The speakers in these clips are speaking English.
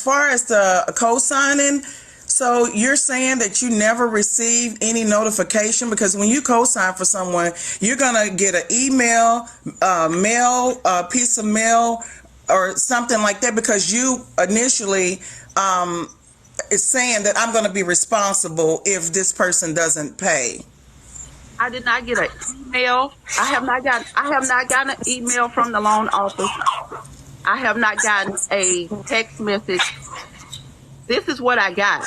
far as the co-signing, so you're saying that you never received any notification? Because when you co-sign for someone, you're gonna get an email, mail, a piece of mail, or something like that, because you initially is saying that I'm going to be responsible if this person doesn't pay. I did not get an email. I have not gotten an email from the loan office. I have not gotten a text message. This is what I got.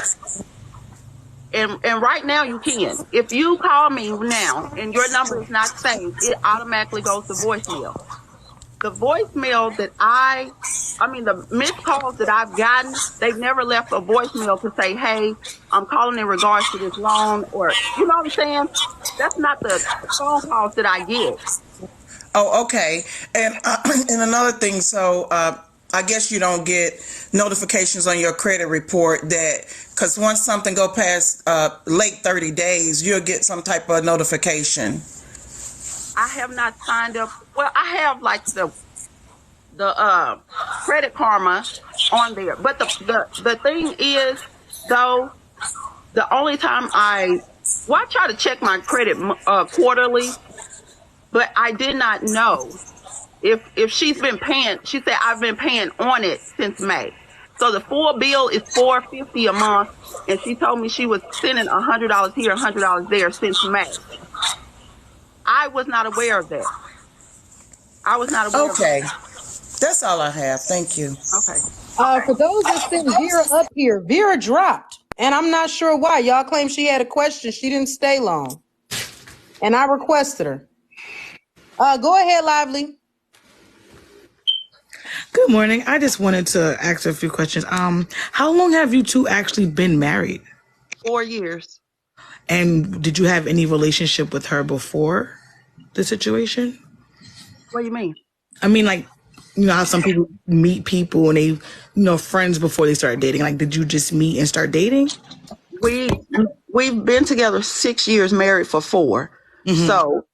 And right now you can. If you call me now and your number is not saved, it automatically goes to voicemail. The voicemail that the missed calls that I've gotten, they've never left a voicemail to say, hey, I'm calling in regards to this loan, or, you know what I'm saying? That's not the phone calls that I get. Oh, okay. And another thing, so I guess you don't get notifications on your credit report that, because once something go past late 30 days, you'll get some type of notification. I have not signed up. Well, I have like the Credit Karma on there, but the thing is, though, the only time I try to check my credit quarterly, but I did not know if she's been paying. She said I've been paying on it since May, so the full bill is $450 a month, and she told me she was sending $100 here, $100 there since May. I was not aware of that. Okay. That's all I have. Thank you. Okay. For those that sent Vera up here, Vera dropped. And I'm not sure why. Y'all claim she had a question. She didn't stay long. And I requested her. Go ahead, Lively. Good morning. I just wanted to ask a few questions. How long have you two actually been married? 4 years. And did you have any relationship with her before the situation? What do you mean? I mean, like, you know how some people meet people and they, friends before they start dating. Like, did you just meet and start dating? We've been together 6 years, married for 4. Mm-hmm. So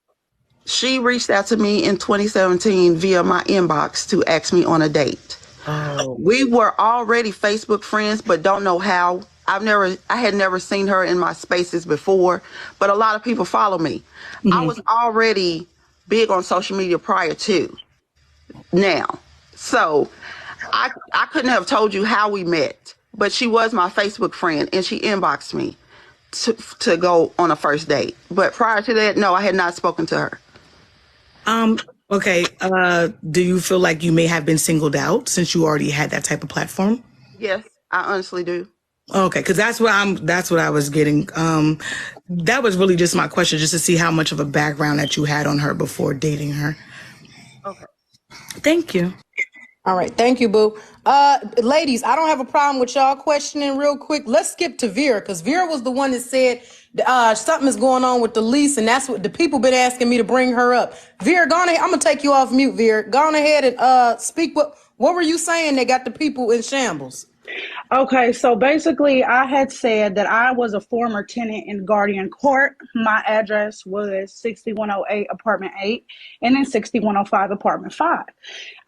she reached out to me in 2017 via my inbox to ask me on a date. Oh. We were already Facebook friends, but don't know how. I had never seen her in my spaces before, but a lot of people follow me. Mm-hmm. I was already big on social media prior to now. So I couldn't have told you how we met, but she was my Facebook friend and she inboxed me to go on a first date. But prior to that, no, I had not spoken to her. Okay. Do you feel like you may have been singled out since you already had that type of platform? Yes, I honestly do. Okay, because that's what I was getting. That was really just my question, just to see how much of a background that you had on her before dating her. Okay. Thank you. All right. Thank you, boo. Ladies, I don't have a problem with y'all questioning real quick. Let's skip to Vera, because Vera was the one that said something is going on with the lease, and that's what the people been asking me to bring her up. Vera, go on ahead. I'm going to take you off mute, Vera. Go on ahead and speak. What were you saying that got the people in shambles? Okay, so basically I had said that I was a former tenant in Guardian Court. My address was 6108 apartment 8 and then 6105 apartment 5.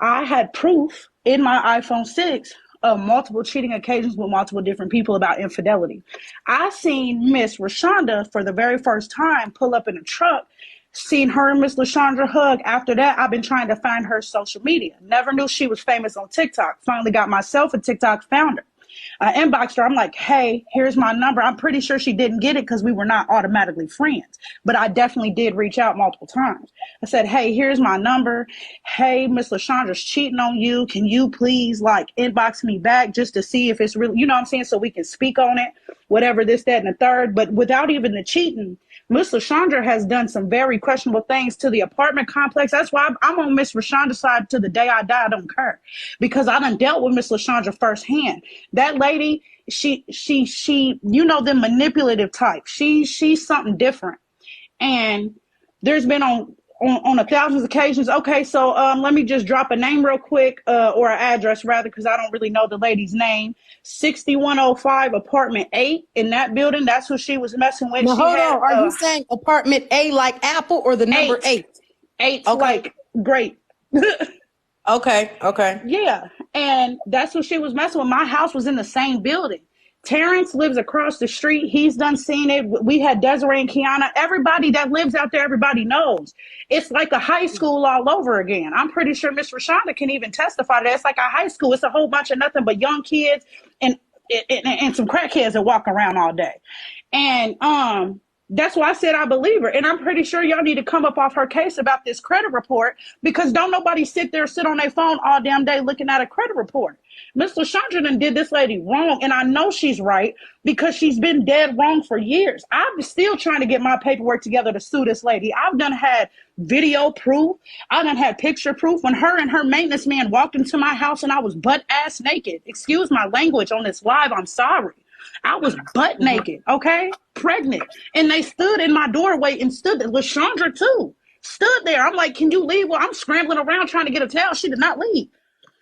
I had proof in my iPhone 6 of multiple cheating occasions with multiple different people about infidelity. I seen Miss RaeShanda for the very first time pull up in a truck. Seen her and Miss LaShondra hug. After that, I've been trying to find her social media. Never knew she was famous on TikTok. Finally got myself a TikTok founder. I inboxed her. I'm like, hey, here's my number. I'm pretty sure she didn't get it because we were not automatically friends. But I definitely did reach out multiple times. I said, hey, here's my number. Hey, Miss LaShondra's cheating on you. Can you please inbox me back just to see if it's really, you know what I'm saying, so we can speak on it, whatever, this, that, and the third. But without even the cheating, Miss LaShondra has done some very questionable things to the apartment complex. That's why I'm on Miss RaeShanda's side to the day I die. I don't care, because I done dealt with Miss LaShondra firsthand. That lady, she, them manipulative type. She's something different. And there's been on 1,000 occasions. Okay, so let me just drop a name real quick, or an address rather, because I don't really know the lady's name. 6105 apartment 8 in that building. That's who she was messing with. Now, hold on. Are you saying apartment A like Apple or the number 8? 8 okay. Like great. Okay. Yeah, and that's what she was messing with. My house was in the same building. Terrence lives across the street. He's done seen it. We had Desiree and Kiana. Everybody that lives out there, everybody knows. It's like a high school all over again. I'm pretty sure Miss RaeShanda can even testify to that. It's like a high school. It's a whole bunch of nothing but young kids and some crackheads that walk around all day. And that's why I said I believe her. And I'm pretty sure y'all need to come up off her case about this credit report, because don't nobody sit on their phone all damn day looking at a credit report. Miss LaShondra did this lady wrong, and I know she's right because she's been dead wrong for years. I'm still trying to get my paperwork together to sue this lady. I've done had video proof. I done had picture proof when her and her maintenance man walked into my house and I was butt ass naked. Excuse my language on this live. I'm sorry. I was butt naked, okay? Pregnant. And they stood in my doorway and stood there. LaShondra, too, stood there. I'm like, can you leave? Well, I'm scrambling around trying to get a towel. She did not leave.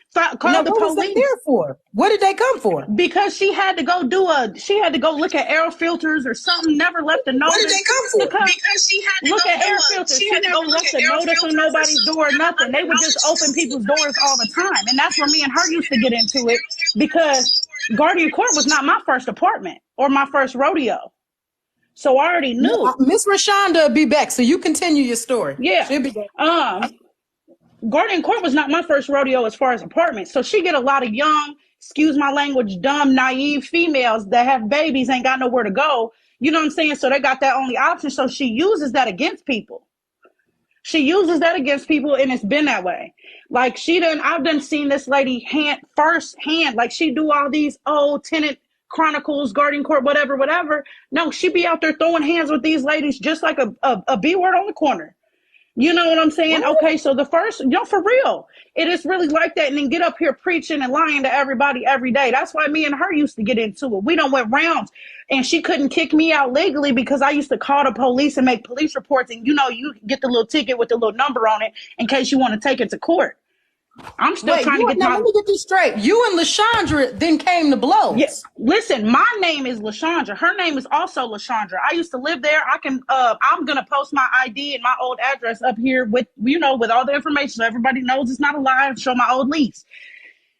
So I called the What police. was they there for? What did they come for? Because she had to go look at air filters or something. Never left a notice. What did they come for? Because she had to look at air filters. She never left a notice on nobody's door or nothing. They would just open people's doors all the time. And that's where me and her used to get into it, because Guardian Court was not my first apartment or my first rodeo. So I already knew. Miss RaeShanda will be back, so you continue your story. Yeah. She'll be back. Guardian Court was not my first rodeo as far as apartments. So she get a lot of young, excuse my language, dumb, naive females that have babies, ain't got nowhere to go. You know what I'm saying? So they got that only option. So she uses that against people. And it's been that way. Like I've done seen this lady firsthand. Like she do all these old tenant chronicles, Guardian Court, whatever. No, she be out there throwing hands with these ladies just like a B word on the corner. You know what I'm saying? What? Okay, so the first, for real, it is really like that. And then get up here preaching and lying to everybody every day. That's why me and her used to get into it. We done went rounds, and she couldn't kick me out legally because I used to call the police and make police reports. And, you get the little ticket with the little number on it in case you want to take it to court. I'm still trying to get let me get this straight. You and LaShondra then came to blows. Yes. Listen, my name is LaShondra. Her name is also LaShondra. I used to live there. I'm gonna post my ID and my old address up here with all the information so everybody knows it's not a lie. Show my old lease.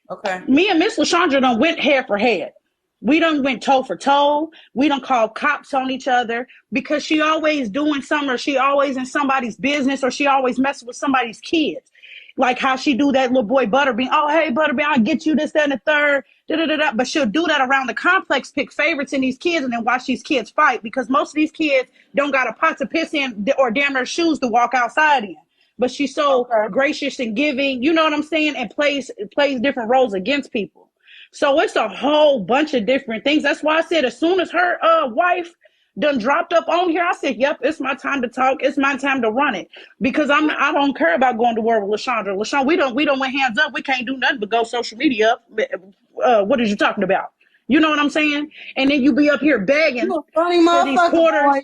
Okay. Me and Miss LaShondra done went head for head. We done went toe for toe. We done called cops on each other because she always doing something, or she always in somebody's business, or she always messing with somebody's kids. Like how she do that little boy Butterbean. Oh, hey, Butterbean, I'll get you this, that, and the third. Da-da-da-da. But she'll do that around the complex, pick favorites in these kids, and then watch these kids fight, because most of these kids don't got a pot to piss in or damn their shoes to walk outside in. But she's so gracious and giving, you know what I'm saying, and plays different roles against people. So it's a whole bunch of different things. That's why I said as soon as her wife done dropped up on here, I said, yep, it's my time to talk. It's my time to run it, because I don't care about going to war with LaShondra. LaShondra, we don't went hands up. We can't do nothing but go social media up. What are you talking about? You know what I'm saying? And then you be up here begging for these quarters.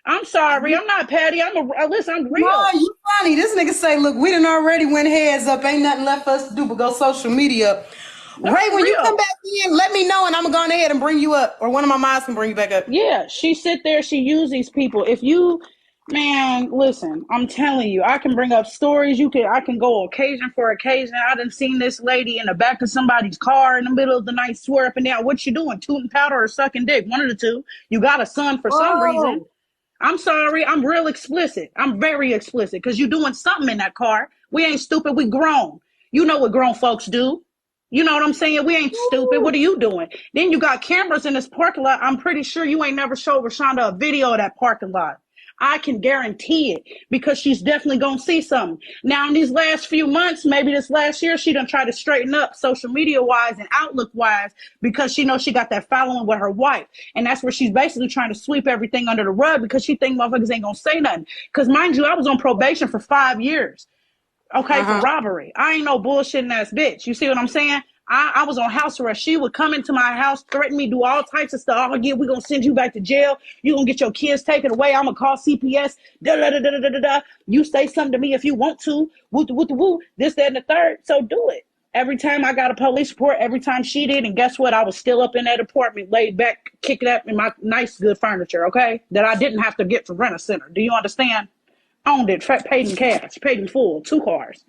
I'm sorry, I'm not Patty. Listen, I'm real. No, you funny. This nigga say, look, we done already went heads up. Ain't nothing left for us to do but go social media up. Ray, when you come back in, let me know, and I'm going to go ahead and bring you up, or one of my moms can bring you back up. Yeah, she sit there, she use these people. Man, listen, I'm telling you, I can bring up stories. I can go occasion for occasion. I done seen this lady in the back of somebody's car in the middle of the night, swear up and down. What you doing? Tooting powder or sucking dick? One of the two. You got a son for some reason. I'm sorry. I'm real explicit. I'm very explicit, because you doing something in that car. We ain't stupid. We grown. You know what grown folks do. You know what I'm saying? We ain't stupid. What are you doing? Then you got cameras in this parking lot. I'm pretty sure you ain't never showed RaeShanda a video of that parking lot. I can guarantee it, because she's definitely going to see something. Now, in these last few months, maybe this last year, she done tried to straighten up social media-wise and Outlook-wise, because she knows she got that following with her wife. And that's where she's basically trying to sweep everything under the rug, because she think motherfuckers ain't going to say nothing. Because mind you, I was on probation for 5 years. Okay, for robbery. I ain't no bullshitting ass bitch. You see what I'm saying? I was on house arrest. She would come into my house, threaten me, do all types of stuff. Oh, yeah, we're going to send you back to jail. You're going to get your kids taken away. I'm going to call CPS. Da-da-da-da-da-da-da. You say something to me if you want to. Woo-woo-woo. This, that, and the third. So do it. Every time I got a police report, every time she did, and guess what? I was still up in that apartment, laid back, kicking up in my nice, good furniture, okay? That I didn't have to get from Rent-A-Center. Do you understand? Owned it, paid in cash, paid in full, 2 cars.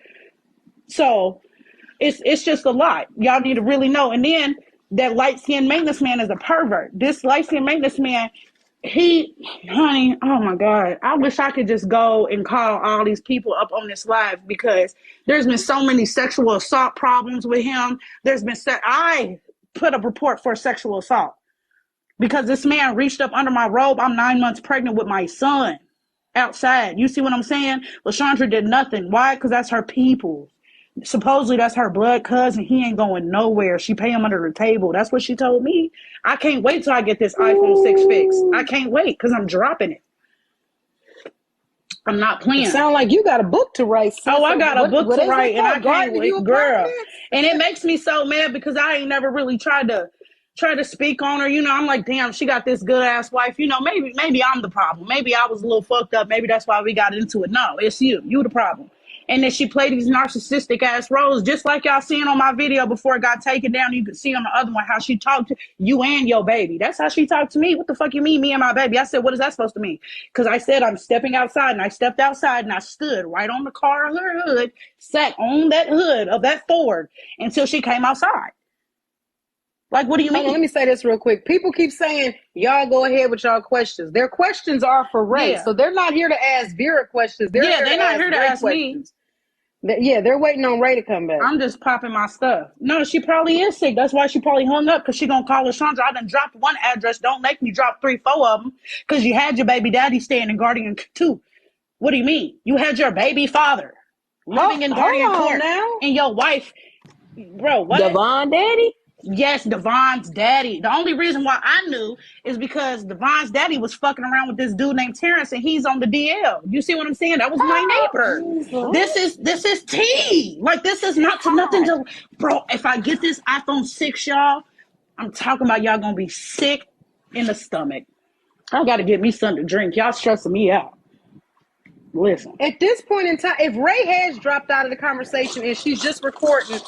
So it's just a lot. Y'all need to really know. And then that light-skinned maintenance man is a pervert. This light-skinned maintenance man, honey, oh my God. I wish I could just go and call all these people up on this live, because there's been so many sexual assault problems with him. I put a report for sexual assault because this man reached up under my robe. I'm 9 months pregnant with my son outside. You see what I'm saying? LaShanda did nothing. Why? Because that's her people. Supposedly that's her blood cousin. He ain't going nowhere. She pay him under the table. That's what she told me. I can't wait till I get this iPhone 6 fixed. I can't wait because I'm dropping it. I'm not playing. It sound like you got a book to write. Sis. Oh, I got a book to write, and I can't wait, girl. And it makes me so mad because I ain't never really tried to speak on her. You know, I'm like, damn, she got this good ass wife. You know, maybe I'm the problem. Maybe I was a little fucked up. Maybe that's why we got into it. No, it's you. You the problem. And then she played these narcissistic ass roles, just like y'all seen on my video before it got taken down. You could see on the other one how she talked to you and your baby. That's how she talked to me. What the fuck you mean, me and my baby? I said, what is that supposed to mean? Because I said I'm stepping outside, and I stepped outside, and I stood right on the car of her hood, sat on that hood of that Ford until she came outside. Like, what do you mean? Let me say this real quick. People keep saying, y'all go ahead with y'all questions. Their questions are for Rae. Yeah. So they're not here to ask Vera questions. They're not here to ask me. They're waiting on Rae to come back. I'm just popping my stuff. No, she probably is sick. That's why she probably hung up, because she gonna call LaShanda. I done dropped one address. Don't make me drop 3, 4 of them, because you had your baby daddy staying in Guardian 2. What do you mean? You had your baby father living in Guardian Court. Now. And your wife, bro, what? Devon daddy? Yes, Devon's daddy. The only reason why I knew is because Devon's daddy was fucking around with this dude named Terrence, and he's on the DL. You see what I'm saying? That was my neighbor. This is tea. Like, this is not to nothing to, bro. If I get this iPhone 6, y'all, I'm talking about y'all gonna be sick in the stomach. I gotta get me something to drink. Y'all stressing me out. Listen. At this point in time, if Rae has dropped out of the conversation and she's just recording,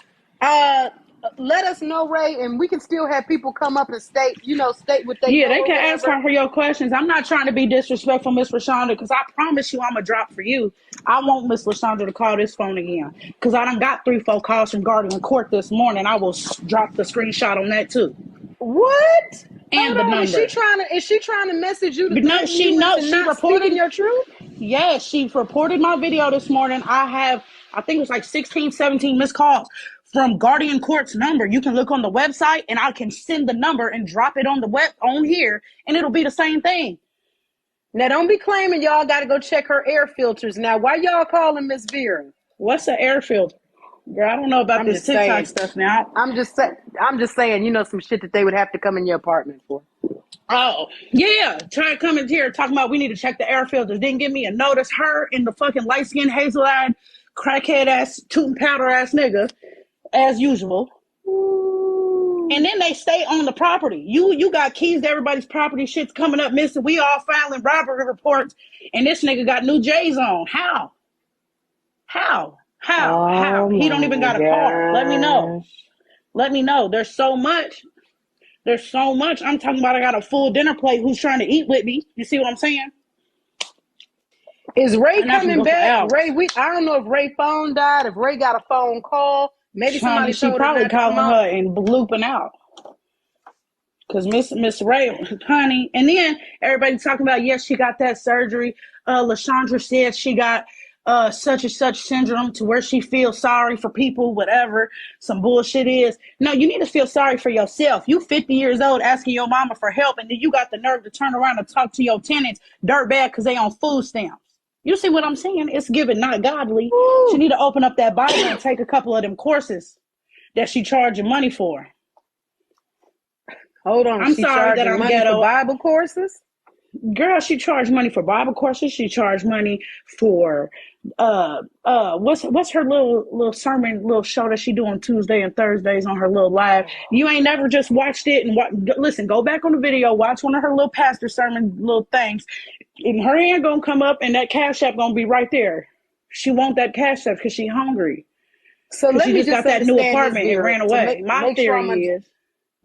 let us know, Rae, and we can still have people come up and state what they Yeah, know. they can ask her for your questions. I'm not trying to be disrespectful, Miss RaeShanda, because I promise you I'm going to drop for you. I want Miss RaeShanda to call this phone again, because I done got 3, 4 calls from Guardian Court this morning. I will drop the screenshot on that, too. What? And the number. Is she trying to message you? No, she reported your truth. Yes, she reported my video this morning. I think it was like 16, 17 missed calls from Guardian Court's number. You can look on the website, and I can send the number and drop it on the web on here, and it'll be the same thing. Now, don't be claiming y'all got to go check her air filters. Now, why y'all calling Miss Vera? What's an air filter? Girl, I don't know about this TikTok stuff now. I'm just saying, some shit that they would have to come in your apartment for. Oh, yeah. Try to come in here talking about we need to check the air filters. Didn't give me a notice. Her and the fucking light-skinned, hazel-eyed, crackhead-ass, tootin' powder-ass nigga, as usual. Ooh. And then they stay on the property. You got keys to everybody's property. Shit's coming up missing. We all filing robbery reports, and this nigga got new J's on. How? He don't even got a car. Let me know. There's so much. I'm talking about I got a full dinner plate who's trying to eat with me. You see what I'm saying? Is Rae coming back? Rae, I don't know if Rae phone died, if Rae got a phone call. Maybe somebody she probably calling her and blooping out. Because Miss Rae, honey, and then everybody talking about, yes, she got that surgery. LaShanda said she got such and such syndrome to where she feels sorry for people, whatever some bullshit is. No, you need to feel sorry for yourself. You 50 years old asking your mama for help, and then you got the nerve to turn around and talk to your tenants dirt bad because they on food stamps. You see what I'm saying? It's given not godly. Ooh. She need to open up that Bible and take a couple of them courses that she charging money for. Hold on. I'm sorry that I'm ghetto. For Bible courses? Girl, she charged money for Bible courses. She charged money for what's her little sermon, little show that she do on Tuesday and Thursdays on her little live. You ain't never just watched it and listen, go back on the video, watch one of her little pastor sermon little things. And her hand gonna come up and that Cash App gonna be right there. She want that Cash App because she hungry. So let she me just got that new apartment and ran away. My theory is.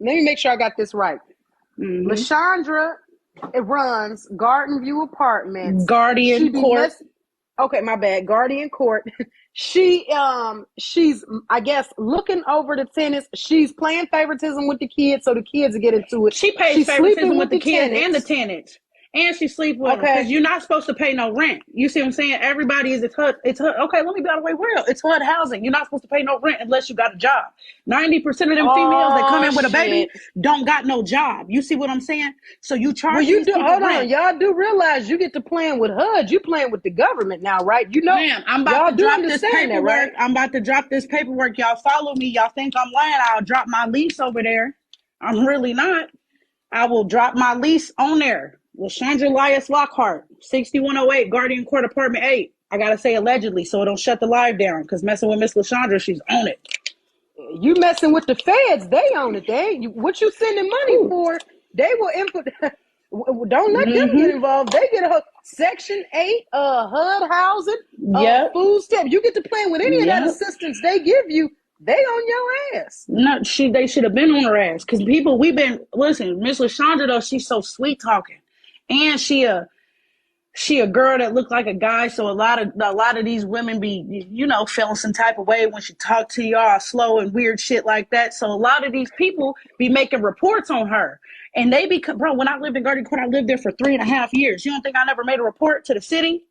Let me make sure I got this right. Mm-hmm. LaShanda runs Garden View Apartments. Guardian Court. Okay, my bad. Guardian Court. She's I guess looking over the tenants. She's playing favoritism with the kids, so the kids get into it. She pays She's favoritism sleeping with with the the kids and the tenants. tenants. And she sleep with them because Okay. you're not supposed to pay no rent. You see what I'm saying? Everybody is, it's HUD. It's HUD. Okay, let me be out of the way real. It's HUD housing. You're not supposed to pay no rent unless you got a job. 90% of them females that come Oh in with a baby shit. don't got no job. You see what I'm saying? So you Well, charge you these do. people Hold on, rent. y'all do realize you get to playing with HUD. You playing with the government now, right? You know, Ma'am, I'm about y'all to do drop this understand that, paperwork. right? I'm about to drop this paperwork. Y'all follow me. Y'all think I'm lying. I'll drop my lease over there. I'm really not. I will drop my lease on there. LaShanda Elias Lockhart, 6108 Guardian Court Apartment 8. I gotta say allegedly so it don't shut the live down because messing with Miss LaShanda, she's on it. You messing with the feds? They own it. They ain't what you sending money Ooh. for? They will input. Don't let them get Mm-hmm. involved. They get a Section 8, HUD housing, Yep. food stamp. You get to plan with any of that Yep. assistance they give you. They on your ass. No, they should have been on her ass. Cause people we've been listen, Miss LaShanda though, she's so sweet talking. And she a girl that looked like a guy, so a lot of these women be feeling some type of way when she talk to y'all slow and weird shit like that. So a lot of these people be making reports on her, and they be bro. When I lived in Guardian Court, I lived there for 3.5 years. You don't think I never made a report to the city?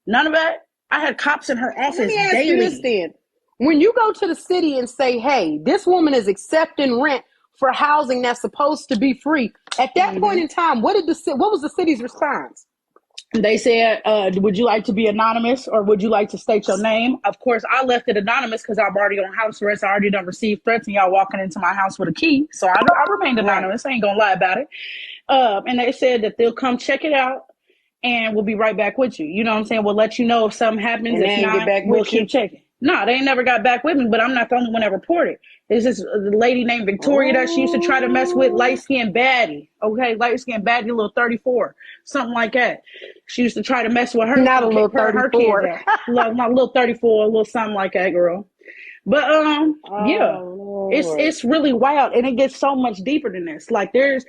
None of that. I had cops in her Let office me ask you this daily. then. When you go to the city and say, hey, this woman is accepting rent for housing that's supposed to be free, at that point in time, what was the city's response? They said, would you like to be anonymous or would you like to state your name? Of course, I left it anonymous because I'm already on house arrest. I already done received threats and y'all walking into my house with a key. So I remained Right. anonymous. I ain't going to lie about it. And they said that they'll come check it out and we'll be right back with you. You know what I'm saying? We'll let you know if something happens. And they If ain't get not, back we'll with you? keep checking. No, they ain't never got back with me, but I'm not the only one that reported. There's this lady named Victoria that she used to try to mess with, light skinned baddie. Okay, light skinned baddie, little 34, something like that. She used to try to mess with her, Not a little her kids 34. out. Like my little 34, a little something like that, girl. But yeah, Oh, Lord. it's really wild, and it gets so much deeper than this. Like there's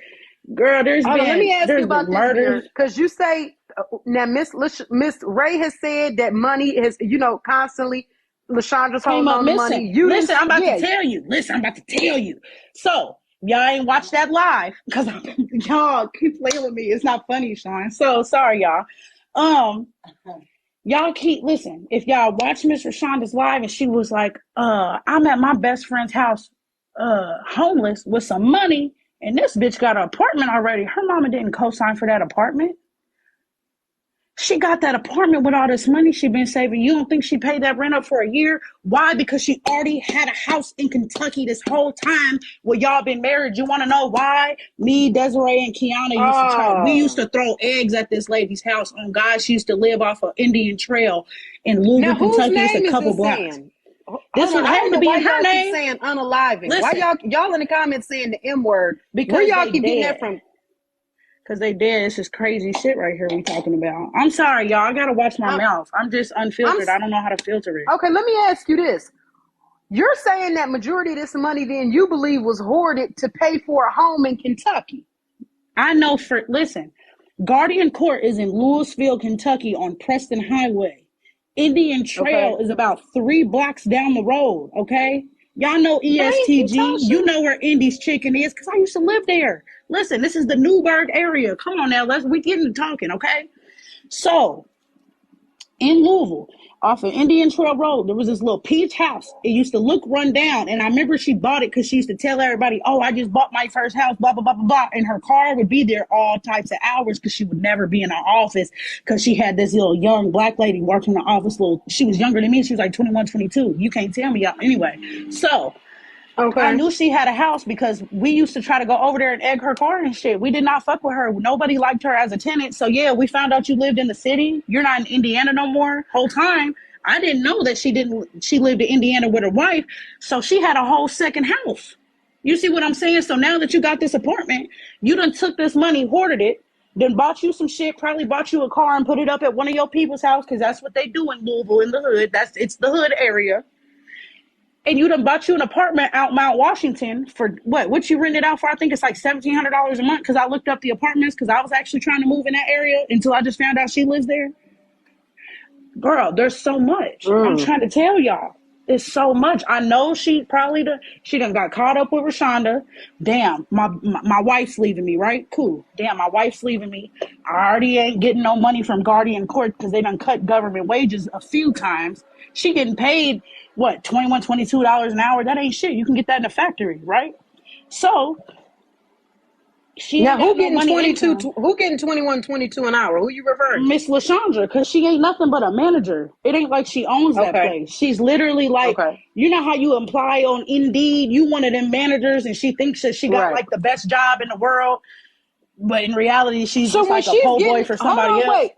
Hold on, let me ask you there's been about this, Vera, murders. because you say now Miss Ray has said that money is, constantly LaShonda's Came holding up on the money. missing. You didn't, Listen, I'm about to yeah. tell you. Listen, I'm about to tell you. So y'all ain't watched that live because y'all keep playing with me. It's not funny, Sean. So sorry, y'all. Y'all keep listen. If y'all watch Miss RaeShanda's live and she was like, I'm at my best friend's house, homeless with some money, and this bitch got an apartment already. Her mama didn't co-sign for that apartment. She got that apartment with all this money she been saving. You don't think she paid that rent up for a year? Why? Because she already had a house in Kentucky this whole time where y'all been married. You want to know why? Me, Desiree, and Kiana we used Oh. to throw eggs at this lady's house. On God, she used to live off of Indian Trail in Now, Louisville, whose Kentucky. It's a name is couple this blocks. in? This Hold on, one I had don't to know be why in her y'all keep name. saying unaliving. Why Listen, y'all in the comments saying the M word? Where because y'all they keep getting dead. that from? Because they dead. It's just crazy shit right here we talking about. I'm sorry, y'all. I got to watch my I'm, mouth. I'm just I'm unfiltered. I don't know how to filter it. okay. Let me ask you this: you're saying that majority of this money, then you believe, was hoarded to pay for a home in Kentucky? I know listen, Guardian Court is in Louisville, Kentucky on Preston Highway. Indian Trail Okay. is about 3 blocks down the road, okay? Y'all know Dang, ESTG. You Tasha. know where Indy's Chicken is because I used to live there. Listen, this is the Newburgh area. Come on now, we getting to talking, okay? So in Louisville, off of Indian Trail Road, there was this little peach house. It used to look run down, and I remember she bought it because she used to tell everybody, "Oh, I just bought my first house," blah blah blah blah blah. And her car would be there all types of hours because she would never be in her office because she had this little young black lady working in the office. She was younger than me. She was like 21, 22. You can't tell me, anyway. So I Okay. knew she had a house because we used to try to go over there and egg her car and shit. We did not fuck with her. Nobody liked her as a tenant. So yeah, we found out you lived in the city. You're not in Indiana no more. Whole time, I didn't know that she lived in Indiana with her wife. So she had a whole second house. You see what I'm saying? So now that you got this apartment, you done took this money, hoarded it, then bought you some shit, probably bought you a car and put it up at one of your people's house because that's what they do in Louisville in the hood. It's the hood area. And you done bought you an apartment out Mount Washington for what you rented out for? I think it's like $1,700 a month because I looked up the apartments because I was actually trying to move in that area until I just found out she lives there. Girl, there's so much. I'm trying to tell y'all. It's so much. I know she probably she done got caught up with RaeShanda. Damn, my wife's leaving me, right? Cool. Damn, my wife's leaving me. I already ain't getting no money from Guardian Court because they done cut government wages a few times. She getting paid, what, $21, $22 an hour? That ain't shit. You can get that in a factory, right? So she Now, ain't got no money income. who getting 21, 22 an hour? Who you referring to? Miss LaShondra, because she ain't nothing but a manager. It ain't like she owns that Okay. place. She's literally like, Okay. you know how you apply on Indeed, you one of them managers, and she thinks that she got Right. like the best job in the world, but in reality, she's So just when like a she's po' boy getting, for hold somebody on, else. wait.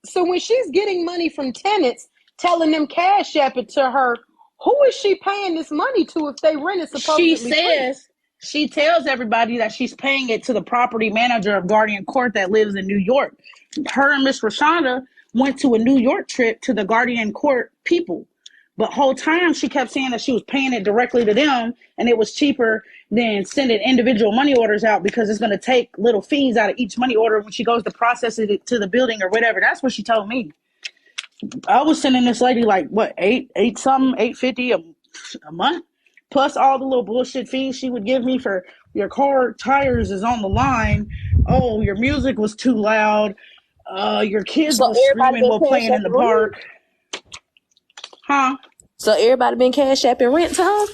So when she's getting money from tenants, telling them cash app it to her, who is she paying this money to if they rent is She supposedly free? says, she tells everybody that she's paying it to the property manager of Guardian Court that lives in New York. Her and Miss RaeShanda went to a New York trip to the Guardian Court people. But whole time she kept saying that she was paying it directly to them and it was cheaper than sending individual money orders out because it's going to take little fees out of each money order when she goes to process it to the building or whatever. That's what she told me. I was sending this lady like what, eight something, $850 a month, plus all the little bullshit fees she would give me for your car tires is on the line. Oh, your music was too loud. Your kids So was everybody screaming been while cash playing in the apping rent? park. Huh? So everybody been cash apping rent to her?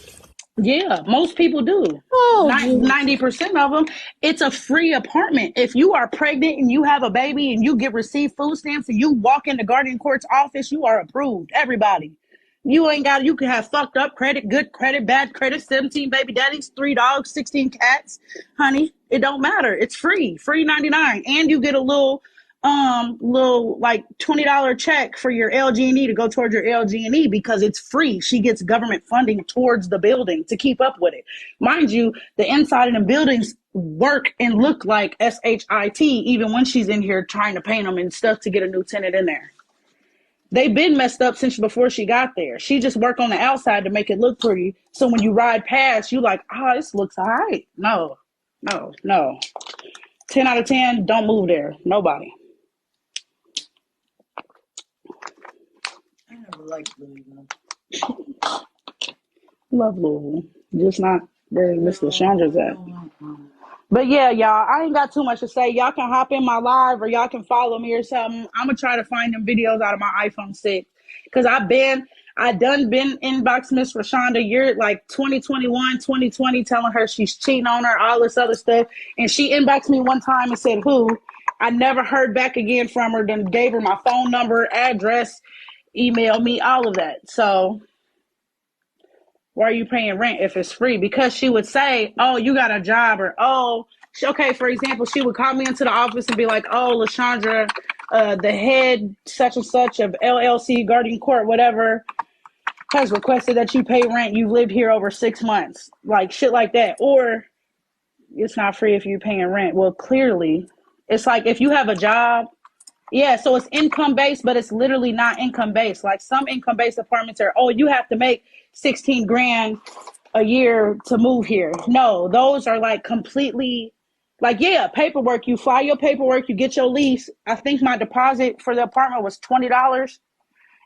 Yeah, most people do. Oh, Jesus. 90% of them, it's a free apartment. If you are pregnant and you have a baby and you get received food stamps and you walk into Guardian Court's office, you are approved. Everybody. You ain't got, you can have fucked up credit, good credit, bad credit, 17 baby daddies, 3 dogs, 16 cats. Honey, it don't matter. It's free. Free 99. And you get a little like $20 check for your LG&E to go towards your LG&E because it's free. She gets government funding towards the building to keep up with it. Mind you, the inside of the buildings work and look like SHIT even when she's in here trying to paint them and stuff to get a new tenant in there. They've been messed up since before she got there. She just worked on the outside to make it look pretty. So when you ride past, you like, oh, this looks all right. No, no, no. 10 out of 10, don't move there. Nobody. I never liked Louisville. Love Louisville. Just not where Miss LaShonda's at. But yeah, y'all, I ain't got too much to say. Y'all can hop in my live or y'all can follow me or something. I'm gonna try to find them videos out of my iPhone 6. Cause I done been inbox Miss RaeShanda year like 2021, 2020, telling her she's cheating on her, all this other stuff. And she inboxed me one time and said who. I never heard back again from her, then gave her my phone number, address, email me, all of that. So why are you paying rent if it's free? Because she would say, oh, you got a job, or oh, okay, for example, she would call me into the office and be like, oh, LaShondra, the head such and such of LLC, Guardian Court, whatever, has requested that you pay rent. You've lived here over 6 months, like shit like that. Or it's not free if you're paying rent. Well, clearly, it's like if you have a job, yeah, so it's income based, but it's literally not income based. Like some income based apartments are, oh, you have to make 16 grand a year to move here. No, those are like completely like, yeah, paperwork. You file your paperwork, you get your lease. I think my deposit for the apartment was $20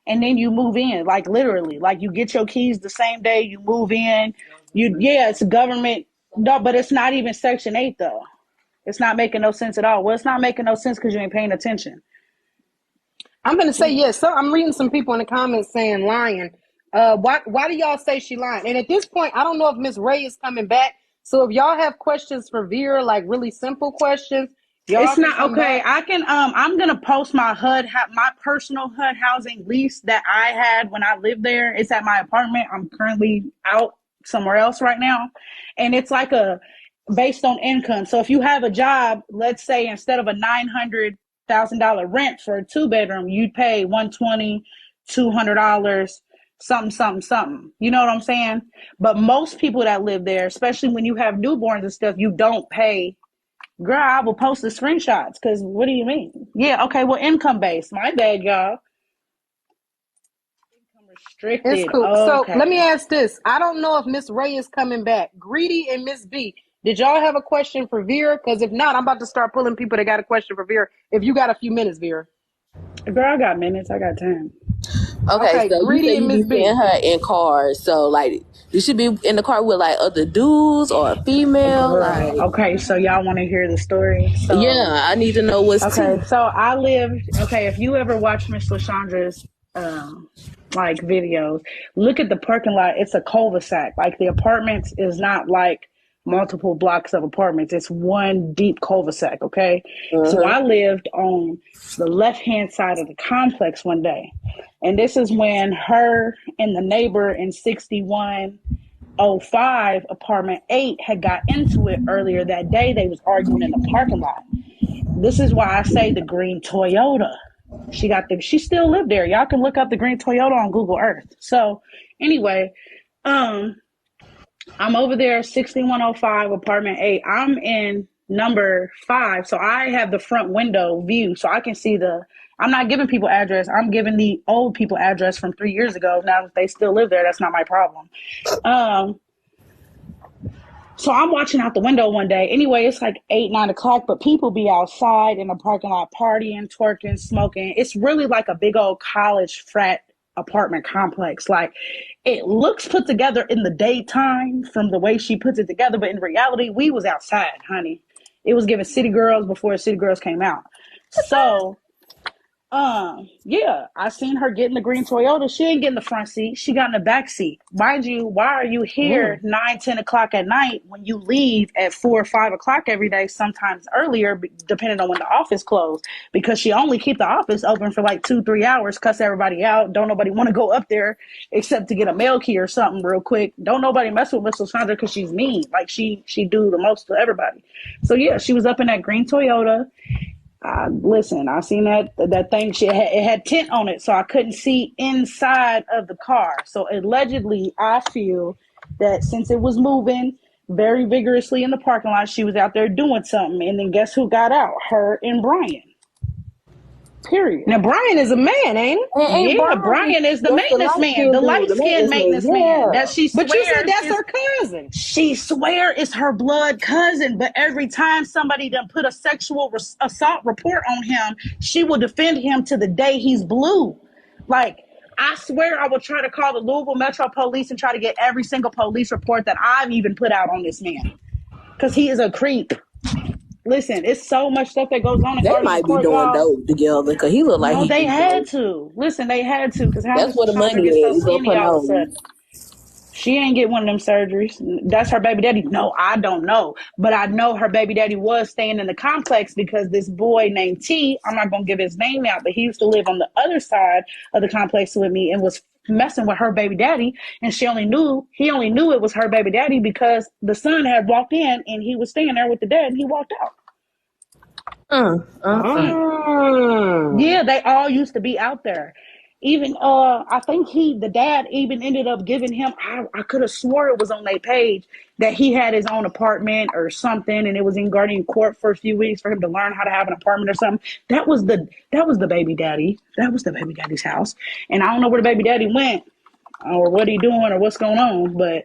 and then you move in, like literally. Like you get your keys the same day, you move in. Yeah, it's government. No, but it's not even Section 8 though. It's not making no sense at all. Well, it's not making no sense because you ain't paying attention. I'm gonna say yes. So I'm reading some people in the comments saying lying. Why do y'all say she lying? And at this point, I don't know if Miss Ray is coming back. So if y'all have questions for Vera, like really simple questions, y'all It's can not come okay. back. I can I'm gonna post my my personal HUD housing lease that I had when I lived there. It's at my apartment. I'm currently out somewhere else right now, and it's like a based on income. So if you have a job, let's say instead of a $900,000 rent for a 2-bedroom, you'd pay 120, $200, something, something, something. You know what I'm saying? But most people that live there, especially when you have newborns and stuff, you don't pay. Girl, I will post the screenshots because what do you mean? Yeah, okay, well, income based. My bad, y'all. Income It's restricted. cool. So let me Okay. ask this. I don't know if Miss Ray is coming back. Greedy and Miss B, did y'all have a question for Vera? Because if not, I'm about to start pulling people that got a question for Vera. If you got a few minutes, Vera. Girl, I got minutes. I got time. Okay, Okay, so you say Greedy and you be Miss seeing B. her in cars. So like, you should be in the car with like other dudes or a female. Girl, Like, okay, so y'all want to hear the story? So, yeah, I need to know what's okay, tea. so I lived. Okay, if you ever watch Miss Lashandra's like videos, look at the parking lot. It's a cul-de-sac. Like the apartments is not like multiple blocks of apartments. It's one deep cul-de-sac. Okay, so Mm-hmm. I lived on the left-hand side of the complex one day, and this is when her and the neighbor in 6105 apartment 8 had got into it earlier that day. They was arguing in the parking lot. This is why I say the green Toyota. She still lived there. Y'all can look up the green Toyota on Google Earth. So anyway, um I'm over there 6105 apartment 8. I'm in number 5. So I have the front window view so I can see the I'm not giving people address. I'm giving the old people address from 3 years ago. Now if they still live there, that's not my problem. Um So I'm watching out the window one day. Anyway, it's like 8, 9 o'clock, but people be outside in the parking lot partying, twerking, smoking. It's really like a big old college frat apartment complex. Like it looks put together in the daytime from the way she puts it together, but in reality, we was outside, honey. It was giving City Girls before City Girls came out. So yeah, I seen her get in the green Toyota. She ain't get in the front seat. She got in the back seat. Mind you, why are you here 9, 10 o'clock at night when you leave at 4 or 5 o'clock every day, sometimes earlier, depending on when the office closed? Because she only keep the office open for like 2, 3 hours, cuss everybody out. Don't nobody want to go up there except to get a mail key or something real quick. Don't nobody mess with Miss Lashonda because she's mean. Like she do the most to everybody. So yeah, she was up in that green Toyota. Listen, I seen that thing. It had tint on it, so I couldn't see inside of the car. So allegedly, I feel that since it was moving very vigorously in the parking lot, she was out there doing something. And then guess who got out? Her and Brian. Period. Now Brian is a man, ain't he? And ain't Yeah, Brian, Brian is the that's the maintenance light man, skinned the dude, light the skinned maintenance man. maintenance man. That she But you said swears that's is her cousin. she swear it's her blood cousin, but every time somebody done put a sexual assault report on him, she will defend him to the day he's blue. Like, I swear I will try to call the Louisville Metro Police and try to get every single police report that I've even put out on this man. Because he is a creep. Listen, it's so much stuff that goes on in They Guardian might be Court, doing y'all. dope together because he look like No, he they be had dope. to. Listen, they had to. Because how That's Miss where the Chandra money gets so is. It's up skinny her all of a nose. sudden? She ain't get one of them surgeries. That's her baby daddy. No, I don't know. But I know her baby daddy was staying in the complex because this boy named T, I'm not going to give his name out, but he used to live on the other side of the complex with me and was messing with her baby daddy. And he only knew it was her baby daddy because the son had walked in and he was staying there with the dad and he walked out. Mm. Yeah, they all used to be out there. Even I think the dad even ended up giving him I could have swore it was on their page that he had his own apartment or something and it was in Guardian Court for a few weeks for him to learn how to have an apartment or something. That was the baby daddy. That was the baby daddy's house. And I don't know where the baby daddy went or what he doing or what's going on, but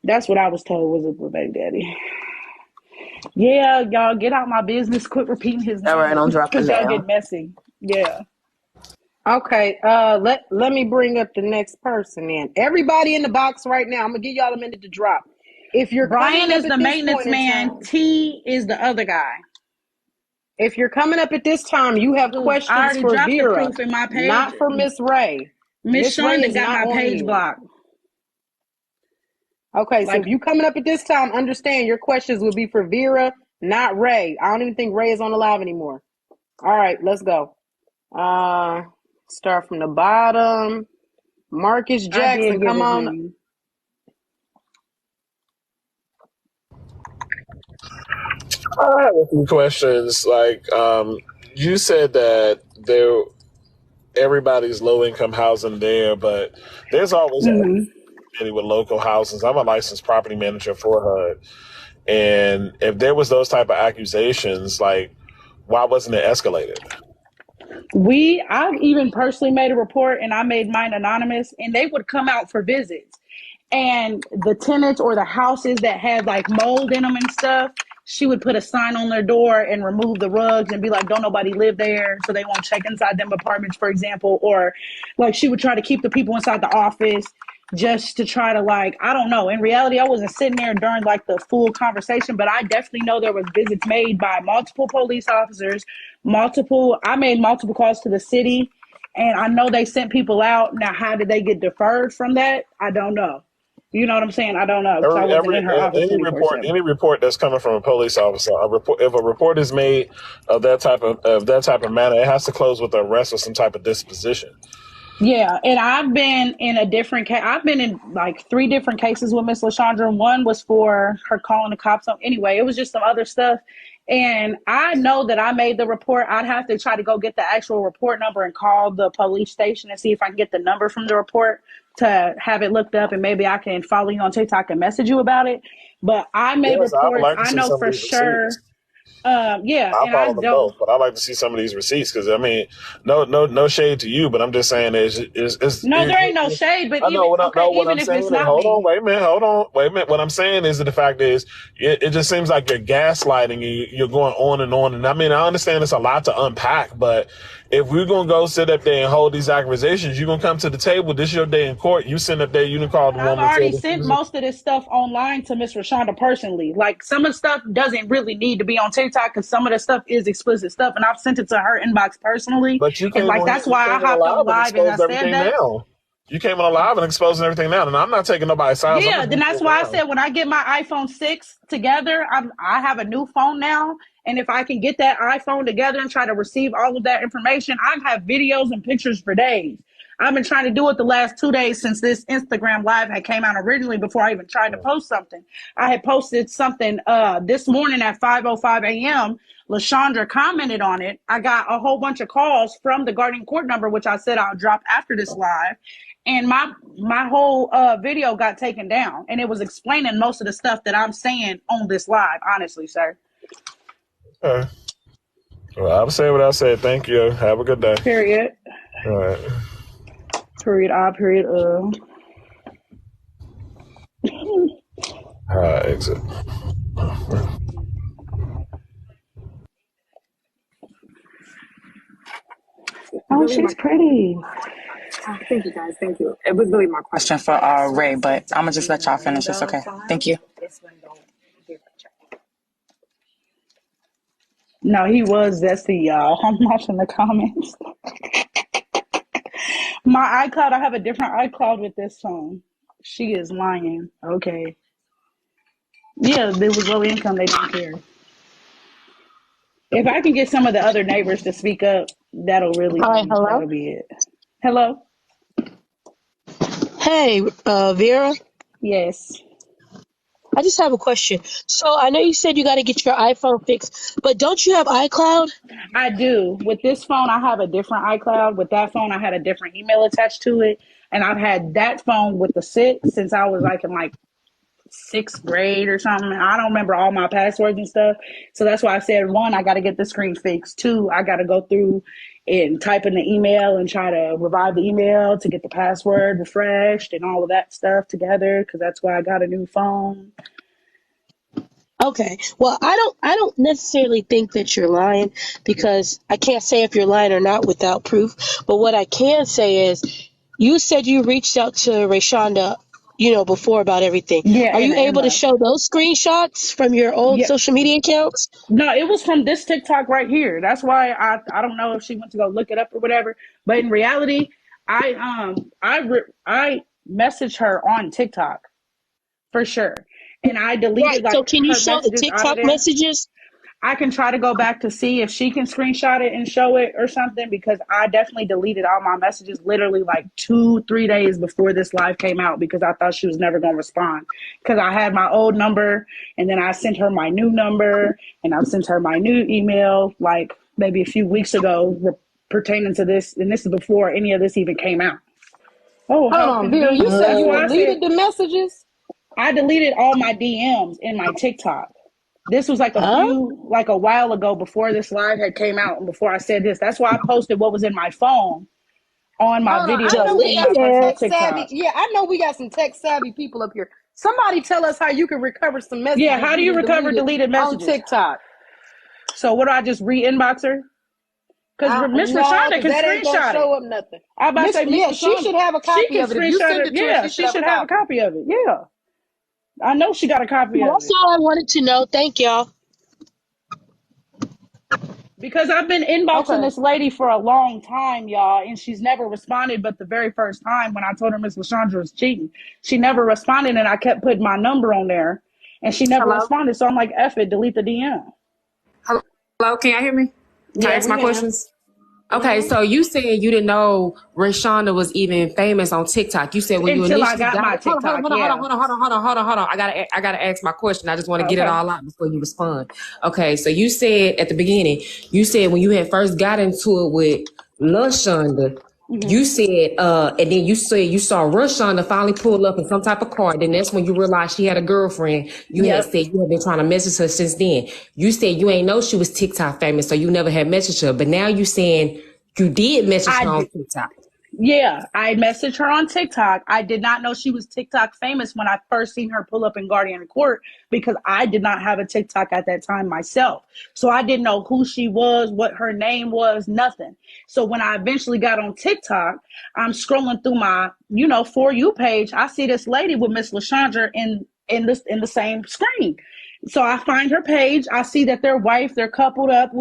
that's what I was told was the baby daddy. Yeah, y'all get out my business. Quit repeating his All right, name I'm dropping because y'all down. get messy. Yeah. Okay, let me bring up the next person in. Everybody in the box right now. I'm gonna give y'all a minute to drop. If you're Brian coming up is at the this maintenance point in man. time, T is the other guy. if you're coming up at this time, you have Who I questions already for dropped the Vera, proof in my page. not for Miss Ray. Miss Miss Ray Shonda is got not my on page here. blocked. Okay, so Like, if you coming up at this time, understand your questions will be for Vera, not Ray. I don't even think Ray is on the live anymore. All right, let's go. Start from the bottom. Marcus I Jackson, did give come his on. name. I have a few questions. Like, you said that everybody's low income housing there, but there's always Mm-hmm. activity with local houses. I'm a licensed property manager for HUD, and if there was those type of accusations, like, why wasn't it escalated? I've even personally made a report and I made mine anonymous and they would come out for visits. And the tenants or the houses that had like mold in them and stuff, she would put a sign on their door and remove the rugs and be like, don't nobody live there, so they won't check inside them apartments, for example. Or like she would try to keep the people inside the office just to try to, like, I don't know. In reality, I wasn't sitting there during like the full conversation, but I definitely know there was visits made by multiple police officers, I made multiple calls to the city, and I know they sent people out. Now, how did they get deferred from that? I don't know. You know what I'm saying? I don't know, because I wasn't in her office 24/7. Any report that's coming from a police officer, if a report is made of that type of matter, it has to close with an arrest or some type of disposition. Yeah, and I've been in a different case. I've been in like 3 different cases with Miss LaShanda. One was for her calling the cops. Anyway, it was just some other stuff. And I know that I made the report. I'd have to try to go get the actual report number and call the police station and see if I can get the number from the report to have it looked up, and maybe I can follow you on TikTok and message you about it. But I made Yes, I would reports. like to I see know some of for these sure. receipts. Yeah, I'll and I follow them don't. both, but I like to see some of these receipts because I mean, no shade to you, but I'm just saying No, there ain't no shade. But I know what even I'm if saying. it's And not me. wait a minute. What I'm saying is that the fact is, it just seems like you're gaslighting. You're going on and on. And I mean, I understand it's a lot to unpack, but if we're gonna go sit up there and hold these accusations, you're gonna come to the table. This is your day in court. You sit up there. You can call the I've woman. already sent most of this stuff online to Miss RaeShanda personally. Like, some of the stuff doesn't really need to be on TikTok because some of the stuff is explicit stuff, and I've sent it to her inbox personally. But you And came like, on here. that's You why I came on hopped on live and live and I exposed said everything that. now. You came on live and exposing everything now, and I'm not taking nobody's sides. I'm Yeah, just then being that's why I around. said when I get my iPhone 6 together, I have a new phone now. And if I can get that iPhone together and try to receive all of that information, I have videos and pictures for days. I've been trying to do it the last 2 days since this Instagram live had came out originally, before I even tried to post something. I had posted something this morning at 5:05 a.m. LaShanda commented on it. I got a whole bunch of calls from the Guardian Court number, which I said I'll drop after this live. And my whole video got taken down, and it was explaining most of the stuff that I'm saying on this live, honestly, sir. Okay. Well, I'll say what I said. Thank you. Have a good day. Period. All right. Period. Period. Exit. Oh, she's pretty. Thank you, guys. Thank you. It was really my question for Ray, but I'm gonna just let y'all finish. It's okay. Thank you. No, he was zesty, y'all. I'm watching the comments. My iCloud, I have a different iCloud with this phone. She is lying. Okay. Yeah, there was low income. They don't care. If I can get some of the other neighbors to speak up, that'll Hello. be it. Hello? Hey, Vera. Yes. I just have a question. So I know you said you got to get your iPhone fixed, but don't you have iCloud? I do. With this phone, I have a different iCloud. With that phone, I had a different email attached to it. And I've had that phone with the 6 since I was like in like 6th grade or something. I don't remember all my passwords and stuff. So that's why I said, 1, I got to get the screen fixed. 2, I got to go through and type in the email and try to revive the email to get the password refreshed and all of that stuff together, because that's why I got a new phone. Okay. Well, I don't necessarily think that you're lying, because I can't say if you're lying or not without proof. But what I can say is, you said you reached out to RaeShanda, before about everything. Yeah, Are in you the able to inbox. show those screenshots from your old Yeah. social media accounts? No, it was from this TikTok right here. That's why I don't know if she went to go look it up or whatever. But in reality, I messaged her on TikTok for sure, and I deleted Right. like So can you her show the messages out of TikTok there. messages? I can try to go back to see if she can screenshot it and show it or something, because I definitely deleted all my messages literally like 2-3 days before this live came out, because I thought she was never going to respond, because I had my old number and then I sent her my new number and I sent her my new email like maybe a few weeks ago pertaining to this. And this is before any of this even came out. Oh, Hold how on, Vera. You convenient. said That's you why I said deleted the messages? I deleted all my DMs in my TikTok. This was like Huh? a while ago before this live had came out and before I said this. That's why I posted what was in my phone on my Hold on. I know videos we in my got some personal Deleted. tech savvy. TikTok. Yeah, I know we got some tech savvy people up here. Somebody tell us how you can recover some messages. Yeah, how do you recover deleted messages? On TikTok. So what do I just re-inbox her? Because Miss RaeShanda can that ain't gonna screenshot show it. up nothing. I about to say, Miss Yeah, she should have a copy of it. If you send it to her, she should have a copy of it. Yeah. I know she got a copy of That's it. all I wanted to know. Thank y'all. Because I've been inboxing this lady for a long time, y'all, and she's never responded. But the very first time when I told her Miss LaShondra was cheating, she never responded, and I kept putting my number on there, and she never responded. So I'm like, F it, delete the DM. Hello, can y'all hear me? Can I ask my questions? Okay, Mm-hmm. So you said you didn't know RaeShanda was even famous on TikTok. You said when you Until initially I got my it. TikTok, Hold on. I gotta ask my question. I just want to get it Okay. all out before you respond. Okay, so you said at the beginning, you said when you had first got into it with RaeShanda, you said, and then you said you saw RaeShanda finally pull up in some type of car. Then that's when you realized she had a girlfriend. You had said you had been trying to message her since then. You said you ain't know she was TikTok famous, so you never had messaged her. But now you saying you did message her on TikTok. Yeah, I messaged her on TikTok. I did not know she was TikTok famous when I first seen her pull up in Guardian Court because I did not have a TikTok at that time myself. So I didn't know who she was, what her name was, nothing. So when I eventually got on TikTok, I'm scrolling through my, For You page. I see this lady with Miss LaShondra in the same screen. So I find her page. I see that they're coupled up,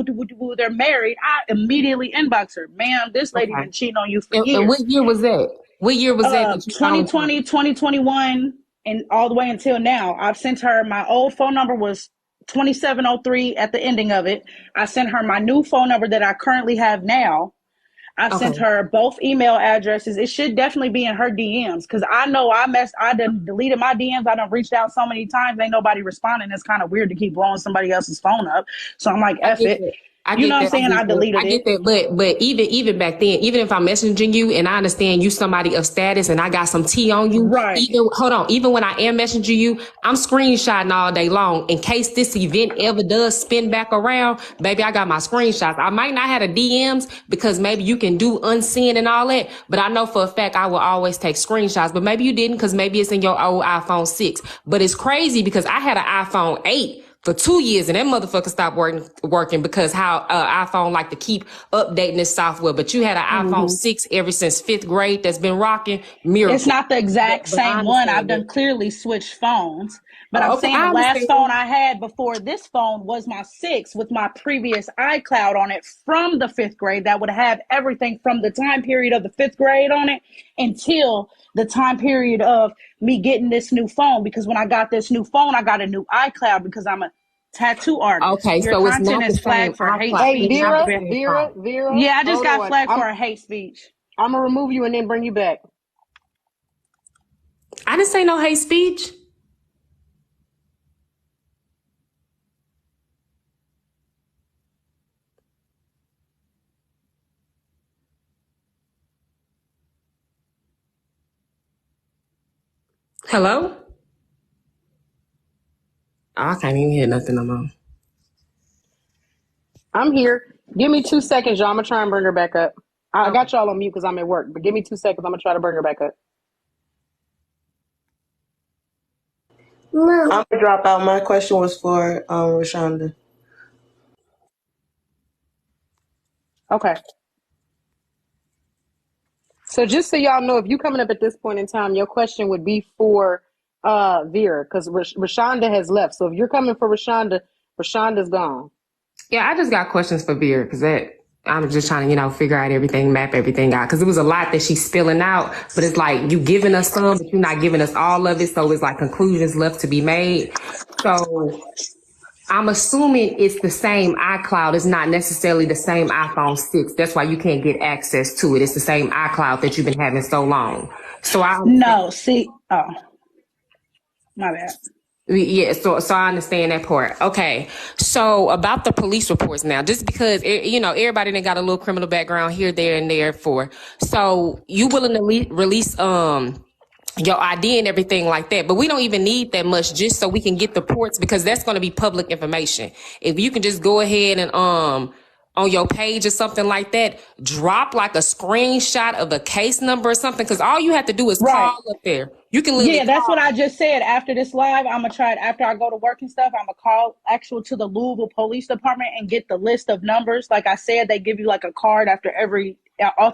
they're married. I immediately inbox her. Ma'am, this lady been cheating on you for years. And what year was that? What year was that you 2020, 2021, and all the way until now. I've sent her my old phone number was 2703 at the ending of it. I sent her my new phone number that I currently have now. I sent her both email addresses. It should definitely be in her DMs because I know I done deleted my DMs. I done reached out so many times. Ain't nobody responding. It's kind of weird to keep blowing somebody else's phone up. So I'm like, F it. You know what I'm saying? I deleted it. I get that, but even back then, even if I'm messaging you and I understand you somebody of status and I got some tea on you, right? Even when I am messaging you, I'm screenshotting all day long in case this event ever does spin back around. Baby, I got my screenshots. I might not have the DMs because maybe you can do unseen and all that, but I know for a fact I will always take screenshots. But maybe you didn't because maybe it's in your old iPhone 6. But it's crazy because I had an iPhone 8. For 2 years, and that motherfucker stopped working because how iPhone like to keep updating its software. But you had an iPhone 6 ever since 5th grade that's been rocking. Miracle. It's not the exact same one. I've done clearly switched phones. But I'm saying the last phone I had before this phone was my 6 with my previous iCloud on it from the 5th grade that would have everything from the time period of the 5th grade on it until the time period of me getting this new phone. Because when I got this new phone, I got a new iCloud because I'm a tattoo artist. Okay, Your so it's content not is the flagged same for hate iCloud. speech. Hey, Vera. Yeah, I just got flagged for a hate speech. I'm gonna remove you and then bring you back. I didn't say no hate speech. Hello? Oh, I can't even hear nothing no more. I'm here. Give me 2 seconds, y'all. I'm gonna try and bring her back up. I got y'all on mute because I'm at work, but give me 2 seconds. I'm gonna try to bring her back up. I'm gonna drop out. My question was for RaeShanda. Okay. So just so y'all know, if you coming up at this point in time, your question would be for Vera because RaeShanda has left. So if you're coming for RaeShanda, RaeShanda's gone. Yeah, I just got questions for Vera because I'm just trying to, figure out everything, map everything out. Because it was a lot that she's spilling out, but it's like you giving us some, but you're not giving us all of it. So it's like conclusions left to be made. So I'm assuming it's the same iCloud. It's not necessarily the same iPhone 6. That's why you can't get access to it. It's the same iCloud that you've been having so long. So My bad. Yeah, so I understand that part. Okay, so about the police reports now, just because everybody done got a little criminal background here, there, and there for. So you willing to release your ID and everything like that, but we don't even need that much just so we can get the ports because that's going to be public information. If you can just go ahead and on your page or something like that, drop like a screenshot of a case number or something because all you have to do is call up there. You can literally Yeah, that's what call. I just said. After this live, I'm gonna try it. After I go to work and stuff, I'm gonna call actual to the Louisville Police Department and get the list of numbers. Like I said, they give you like a card after every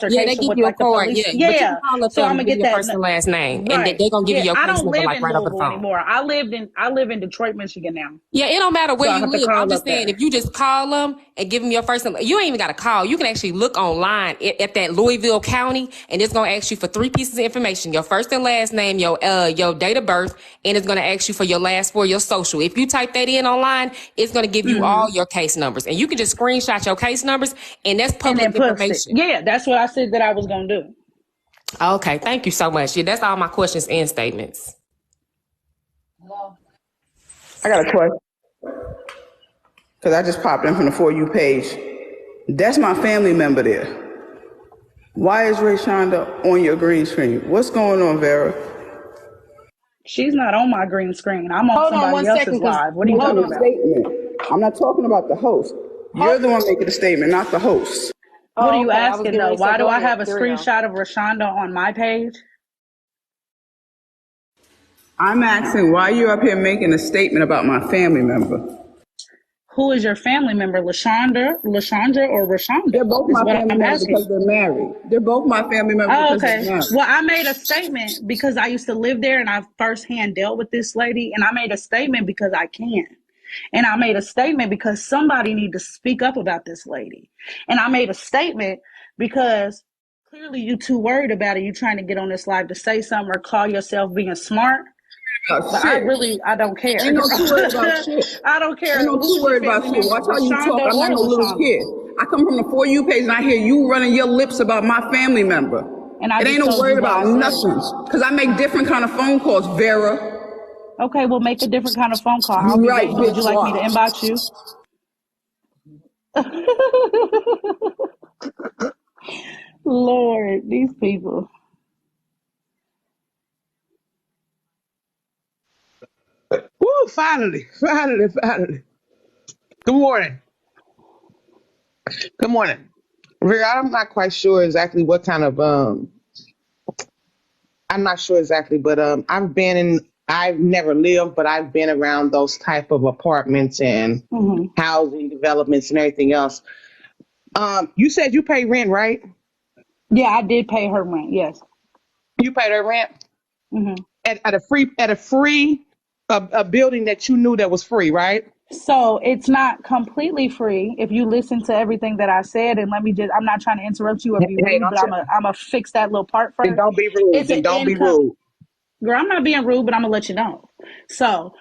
Yeah, they altercation give with you a like the card. police. Yeah, but you can Yeah, call up so them I'm and gonna give get your that. first and last name, and Right. they're gonna give you Yeah, your I case don't number live like in right over the Louisville phone. anymore. I live in Detroit, Michigan now. Yeah, it don't matter where So I you have to live. I'm call just up saying, there. if you just call them and give them your first name, you ain't even got to call. You can actually look online at that Louisville County, and it's gonna ask you for 3 pieces of information: your first and last name, your date of birth, and it's gonna ask you for your last 4 your social. If you type that in online, it's gonna give you all your case numbers, and you can just screenshot your case numbers, and that's And public then post it. information. Yeah, that's what I said that I was gonna do. Okay, thank you so much. Yeah, that's all my questions and statements. I got a question because I just popped in from the For You page. That's my family member there. Why is RaeShanda on your green screen? What's going on, Vera? She's not on my green screen. I'm on Hold on somebody one else's second, because live. What are you Making hold talking a on. about? statement. I'm not talking about the host. You're the one making the statement, not the host. What are Oh, you okay. I was asking getting though? ready to say, Why do go I ahead. have a Carry on. screenshot of RaeShanda on my page? I'm asking why you're up here making a statement about my family member. Who is your family member? Lashandra, or They're Rashonda both is my what family I'm members because asking. they're married. They're both my family members Oh, because they're okay. married. Well, I made a statement because I used to live there and I firsthand dealt with this lady. And I made a statement because I can. And I made a statement because somebody need to speak up about this lady. And I made a statement because clearly you too worried about it. You trying to get on this live to say something or call yourself being smart. But Shit. I don't care. Ain't no too worried about shit. I don't Ain't care no too who's your worried about family shit. member, Watch how you talk. Rashonda I'm not or no little Lashonda. kid. I come from the For You page and I hear you running your lips about my family member. And I It ain't just no told you worried what about I said. nothing. Because I make different kind of phone calls, Vera. Okay, we'll make a different kind of phone call. I'll You be right, waiting. Would bitch. you like me to Watch. inbox you? Lord, these people. Woo, finally, finally, finally. Good morning. Good morning. Rick, I'm not quite sure exactly what kind of I'm not sure exactly, but I've never lived, but I've been around those type of apartments and Hmm. housing developments and everything else. You said you pay rent, right? Yeah, I did pay her rent. Yes. You paid her rent Hmm. at a building that you knew that was free, right? So it's not completely free if you listen to everything that I said. And let me just, I'm not trying to interrupt you or be Hey, rude, don't but tell I'm going to fix that little part then first. don't be rude. It's an Then don't be income. rude. Girl, I'm not being rude, but I'm going to let you know. So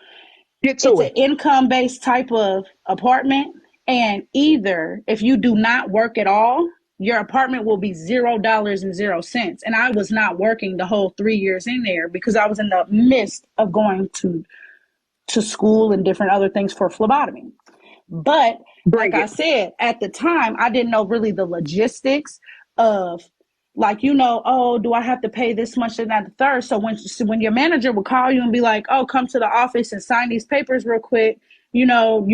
Get it's to an it. income based type of apartment. And either if you do not work at all, your apartment will be $0 and I was not working the whole 3 years in there because I was in the midst of going to school and different other things for phlebotomy. But Bring like I it. said, at the time, I didn't know really the logistics of like, oh, do I have to pay this much and that the third? So when your manager would call you and be like, oh, come to the office and sign these papers real quick, you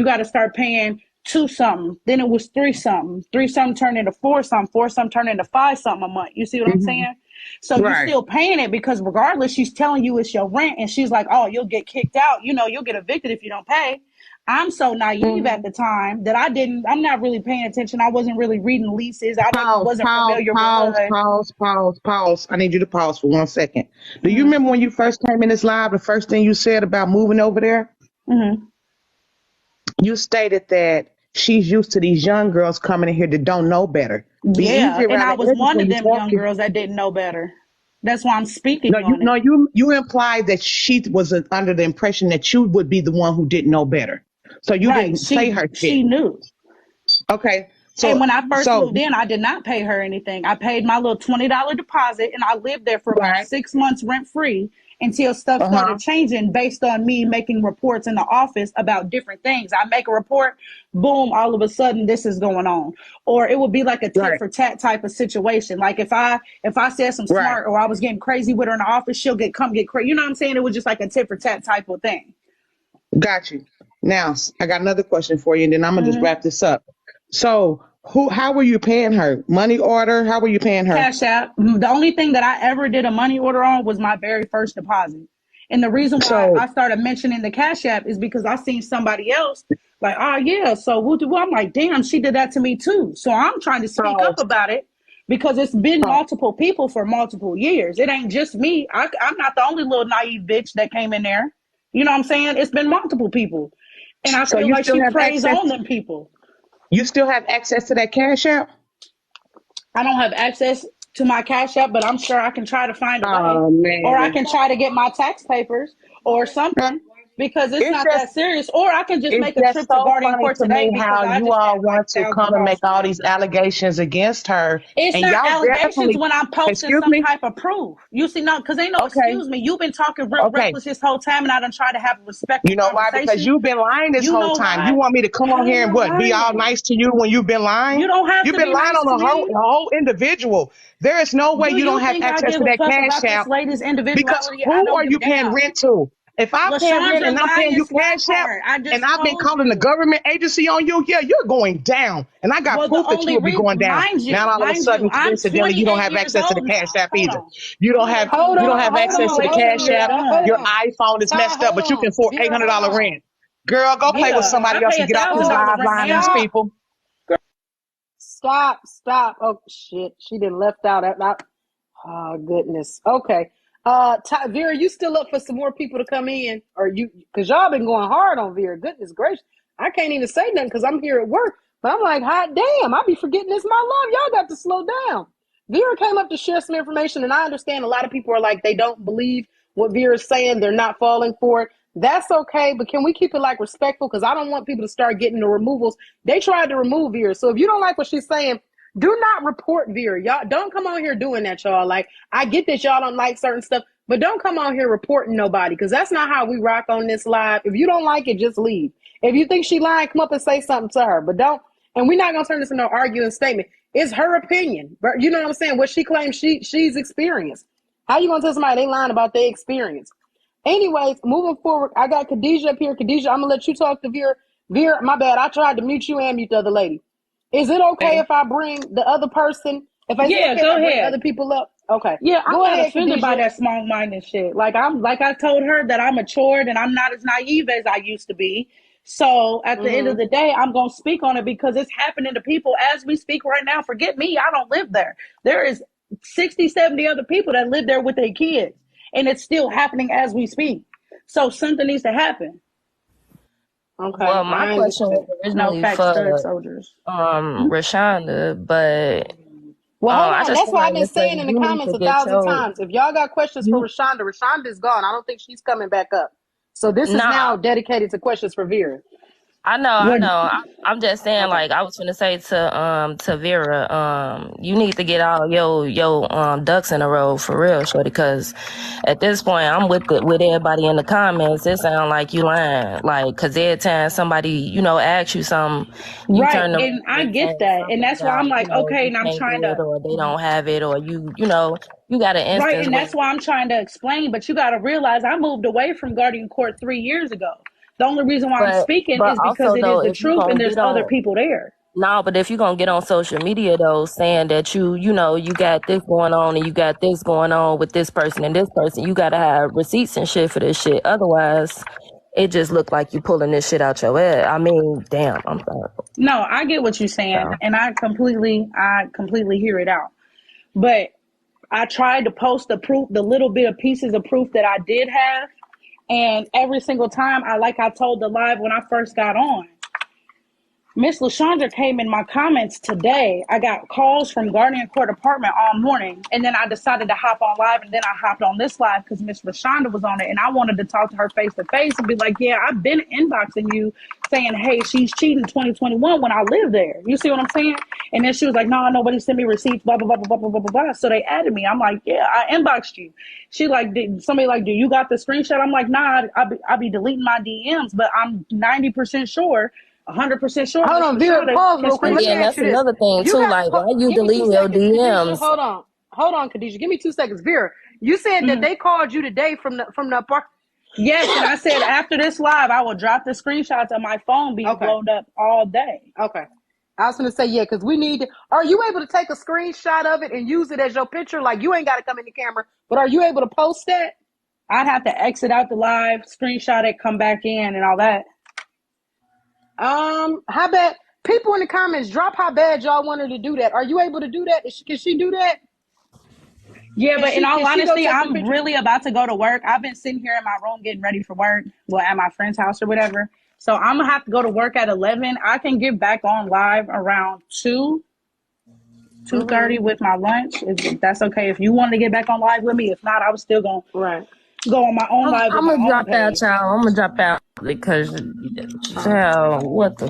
got to start paying two something. Then it was three something. Three something turned into four something turned into five something a month. You see what I'm Hmm. saying? So you Right. still paying it because regardless, she's telling you it's your rent and she's like, oh, you'll get kicked out. You'll get evicted if you don't pay. I'm so naive at Hmm. the time that I'm not really paying attention. I wasn't really reading leases. Pause, Wasn't pause, familiar with pause, HUD. pause, pause, pause. I need you to pause for 1 second. Do you Mm-hmm. remember when you first came in this live, the first thing you said about moving over there? Mm-hmm. You stated that she's used to these young girls coming in here that don't know better. Be Yeah, easy and around I the was edges one when of you them young talking. girls that didn't know better. That's why I'm No, speaking you on no, it. you implied that she was under the impression that you would be the one who didn't know better. So you Right? didn't say her She shit. knew. Okay. And So when I first so moved in, I did not pay her anything. I paid my little $20 deposit and I lived there for about right. 6 months rent free until stuff Uh-huh. started changing based on me making reports in the office about different things. I make a report, boom, all of a sudden this is going on. Or it would be like a tit Right. for tat type of situation. Like if I said some Right. smart or I was getting crazy with her in the office, she'll come get crazy. You know what I'm saying? It was just like a tit for tat type of thing. Got you. Now, I got another question for you, and then I'm gonna just Hmm. wrap this up. So, How were you paying her? Money order? How were you paying her? Cash App. The only thing that I ever did a money order on was my very first deposit. And the reason why So, I started mentioning the Cash App is because I seen somebody else like, oh yeah, so I'm like, damn, she did that to me too. So I'm trying to speak so, up about it because it's been so, multiple people for multiple years. It ain't just me. I'm not the only little naive bitch that came in there. You know what I'm saying? It's been multiple people. And I so feel you like still she have preys access? on them people. You still have access to that Cash App? I don't have access to my Cash App, but I'm sure I can try to find a way. Oh Or I man. can try to get my tax papers or something because it's It's not just that serious. Or I can just it's make a just trip to so Guardian funny Court to today me because how I you just all had like want to 1,000 come and calls make all today. these allegations against her, It's and not y'all allegations definitely, when I'm posting excuse some me. type of proof. You see, no, because ain't no Okay, excuse me. You've been talking real okay. reckless this whole time, and I done tried to have a respectful You know why? Because conversation. you've been lying this You whole know time. You why? want me to come I on ain't here and been what? Be all lying. nice to you when you've been lying? You don't have You've to been be lying nice on to a whole, me. a whole individual. There is no way Do you don't you have think I access give to a that fuck cash about this out. lady's Because individuality? I who don't are give a you paying damn. rent to? If I'm paying rent LaShondra and I'm paying you Lyons cash out Lockhart. I and just I've been told calling the you. government agency on you, yeah, you're going down. And I got Well, the proof that you only will be going reason, down. Now all of a mind you, sudden, I'm coincidentally, you don't 28 have years access to the old cash now. app Hold either. on. I'm gonna let Hold you. You don't on, have hold I'm access gonna to on, the wait hold till cash on, you're app. Vera, hold Your done. on. iPhone is Ty, messed up, hold but you can on. afford Vera, hold $800 on. rent. Girl, go play with Vera, Yeah, somebody I else pay and get off this hold, $1,000 live rent line these now. stop, people. stop. Oh shit, she didn't left out. Oh goodness. Okay. Vera, you still up for some more people to come in, or you? Because y'all been going hard on Vera. Goodness gracious, I can't even say nothing because I'm here at work. But I'm like, hot damn, I be forgetting this my love. Y'all got to slow down. Vera came up to share some information, and I understand a lot of people are like they don't believe what Vera's saying. They're not falling for it. That's okay, but can we keep it like respectful? Because I don't want people to start getting the removals. They tried to remove Vera, so if you don't like what she's saying, do not report Vera. Y'all don't come on here doing that, y'all. Like, I get that y'all don't like certain stuff, but don't come on here reporting nobody because that's not how we rock on this live. If you don't like it, just leave. If you think she lying, come up and say something to her. But don't, and we're not gonna turn this into no arguing statement. It's her opinion. But you know what I'm saying? What she claims she's experienced. How you gonna tell somebody they lying about their experience? Anyways, moving forward, I got Khadijah up here. Khadijah, I'm gonna let you talk to Vera. Vera, my bad. I tried to mute you and mute the other lady. Is it okay if I bring the other person? If it's Yeah, okay if I go bring ahead. other people up? Okay. Yeah, I'm Go not ahead, offended by Khadijah. that small minded shit. Like I told her that I'm matured and I'm not as naive as I used to be. So at the end of the day, I'm gonna speak on it because it's happening to people as we speak right now. Forget me, I don't live there. There is 60, 70 other people that live there with their kids. And it's still happening as we speak. So something needs to happen. Okay, Well, my I question was understand. No originally facts, stud for soldiers. RaeShanda, but Well, hold I on. just That's what I've wanted been to say saying in the you need comments to a get thousand your times. If y'all got questions for you RaeShanda, RaeShonda's gone. I don't think she's coming back up. So this is nah. now dedicated to questions for Vera. I What know. I'm just saying, Okay. like I was gonna say to Vera, you need to get all your ducks in a row for real, shorty. Because at this point, I'm with everybody in the comments. It sounds like you lying, like because every time somebody asks you something, you right, turn around and I and say get that. And something that's why I'm about like, okay, you and I'm can't trying do to it or they don't have it or you got an right, instance and where that's why I'm trying to explain, but you gotta realize I moved away from Guardian Court 3 years ago. The only reason why I'm speaking but is because also it though is the if you truth and gonna there's get other on. people there. No, but if you're gonna get on social media though, saying that you got this going on and you got this going on with this person and this person, you gotta have receipts and shit for this shit. Otherwise, it just look like you pulling this shit out your ass. I mean, damn, I'm sorry. No, I get what you're saying, So, and I completely hear it out. But I tried to post the proof, the little bit of pieces of proof that I did have. And every single time, I told the live when I first got on, Miss LaShondra came in my comments today. I got calls from Guardian Court Apartment all morning. And then I decided to hop on live. And then I hopped on this live because Miss LaShondra was on it. And I wanted to talk to her face to face and be like, yeah, I've been inboxing you saying, hey, she's cheating 2021 when I lived there. You see what I'm saying? And then she was like, no, nobody sent me receipts, blah, blah, blah, blah, blah, blah, blah, blah. So they added me. I'm like, yeah, I inboxed you. She like, did somebody like, do you got the screenshot? I'm like, nah, I'll be deleting my DMs, but I'm 90% sure 100% sure Hold Miss on, Vera. Lashada Pause can real quick. Let me yeah, and screenshot. ask that's you this: another thing You too. got? Like, why you Give me two deleting your seconds, Khadijah. DMs? Hold on, Khadijah. Give me 2 seconds, Vera. You said that they called you today from the apartment. Yes, and I said after this live, I will drop the screenshots of my phone being Okay. blown up all day. Okay. I was going to say, yeah, because we need to. Are you able to take a screenshot of it and use it as your picture? Like, you ain't got to come in the camera, but are you able to post that? I'd have to exit out the live, screenshot it, come back in, and all that. How bad? People in the comments, drop how bad y'all want her to do that. Are you able to do that? Can she do that? Yeah, but in all honesty, I'm I'm really about to go to work. I've been sitting here in my room getting ready for work, well, at my friend's house or whatever. So I'm going to have to go to work at 11. I can get back on live around 2:30 with my lunch. If that's okay. If you wanted to get back on live with me, if not, I was still going to go on my own live with I'm my gonna own drop out, page. y'all. I'm gonna drop out because, child, what the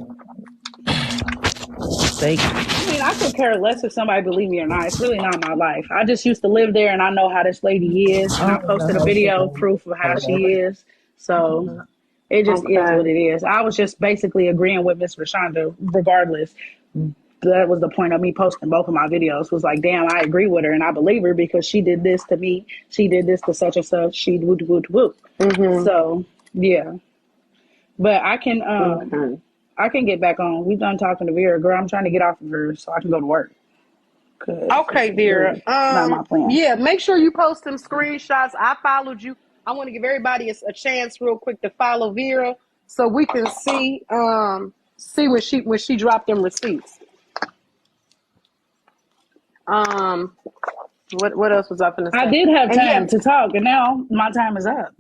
sake? I mean, I could care less if somebody believe me or not. It's really not my life. I just used to live there, and I know how this lady is, and I posted a video proof of how she is. So it just is what it is. I was just basically agreeing with Miss RaeShanda, regardless. That was the point of me posting both of my videos. Was like, damn, I agree with her, and I believe her because she did this to me. She did this to such and such. She woot woot woot. So yeah, but I can I can get back on. We done talking to Vera. Girl, I'm trying to get off of her so I can go to work. Okay, Vera. Not my plan. Yeah, make sure you post them screenshots. I followed you. I want to give everybody a chance real quick to follow Vera so we can see when she dropped them receipts. What else was I finna say? I did have time to talk, and now my time is up.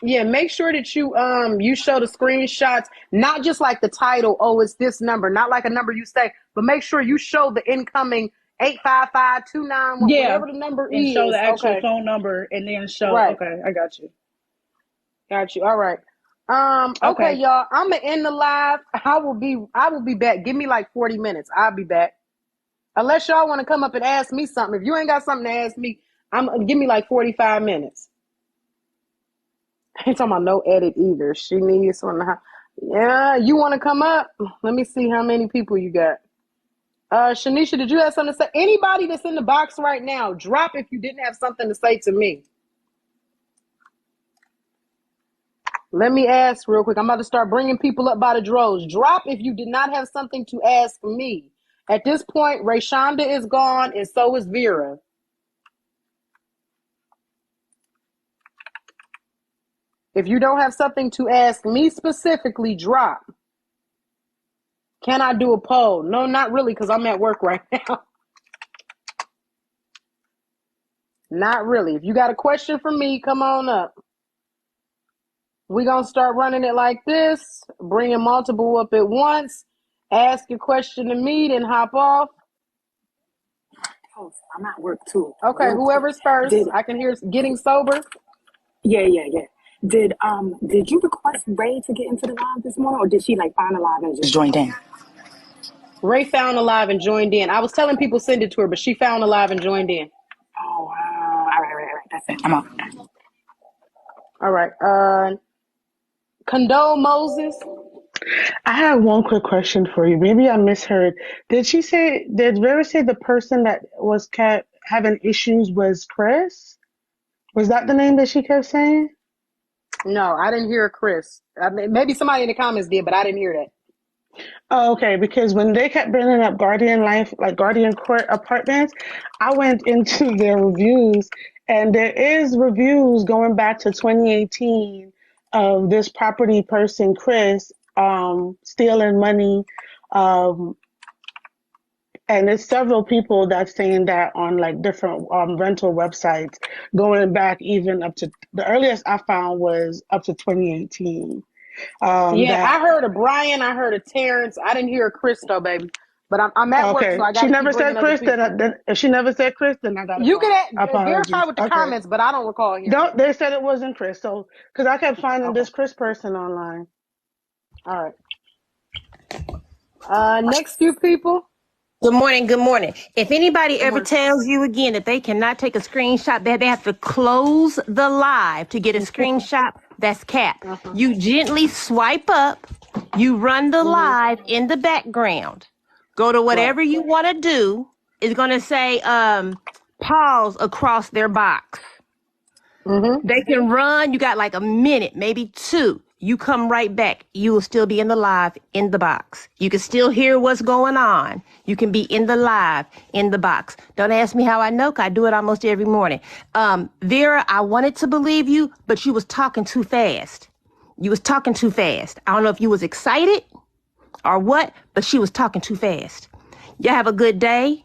Yeah, make sure that you you show the screenshots, not just like the title, oh, it's this number, not like a number you say, but make sure you show the incoming 855-291, whatever the number and is. show the actual phone number, and then show. Right. Okay, I got you. Got you. All right. Okay, y'all. I'm gonna end the live. I will be back. Give me like 40 minutes. I'll be back. Unless y'all want to come up and ask me something. If you ain't got something to ask me, give me like 45 minutes. I ain't talking about no edit either. She needs one. Yeah, you want to come up? Let me see how many people you got. Shanisha, did you have something to say? Anybody that's in the box right now, drop if you didn't have something to say to me. Let me ask real quick. I'm about to start bringing people up by the droves. Drop if you did not have something to ask me. At this point, RaeShanda is gone, and so is Vera. If you don't have something to ask me specifically, drop. Can I do a poll? No, not really, because I'm at work right now. Not really. If you got a question for me, come on up. We're going to start running it like this, bringing multiple up at once. Ask your question to me, then hop off. Oh, I'm at work too. Okay, whoever's first. I can hear getting sober. Yeah. Did you request Ray to get into the live this morning, or did she like find the live and just joined in? Ray found the live and joined in. I was telling people send it to her, but she found the live and joined in. Oh, wow. All right. That's it. I'm out. All right. Condole Moses. I have one quick question for you. Maybe I misheard. Did Vera say the person that was kept having issues was Chris? Was that the name that she kept saying? No, I didn't hear Chris. Maybe somebody in the comments did, but I didn't hear that. Oh, okay, because when they kept bringing up Guardian Life, like Guardian Court Apartments, I went into their reviews, and there is reviews going back to 2018 of this property person, Chris, stealing money, and there's several people that's saying that on like different rental websites, going back even up to the earliest I found was up to 2018. I heard of Brian. I heard of Terrence. I didn't hear of Chris though, baby. But I'm at work, so I got to keep bringing other people. Then if she never said Chris, then I got to. You can verify with the comments, but I don't recall hearing. No, they said it wasn't Chris. So because I kept finding this Chris person online. All right. Next few people. Good morning. If anybody ever tells you again that they cannot take a screenshot, they have to close the live to get a screenshot, that's cap. You gently swipe up, you run the live in the background. Go to whatever you want to do. It's going to say pause across their box. They can run. You got like a minute, maybe two. you come right back. You will still be in the live in the box. You can still hear what's going on. You can be in the live in the box. Don't ask me how I know, 'cause I do it almost every morning. Vera, I wanted to believe you, but you was talking too fast. You was talking too fast. I don't know if you was excited or what, but she was talking too fast. Y'all have a good day.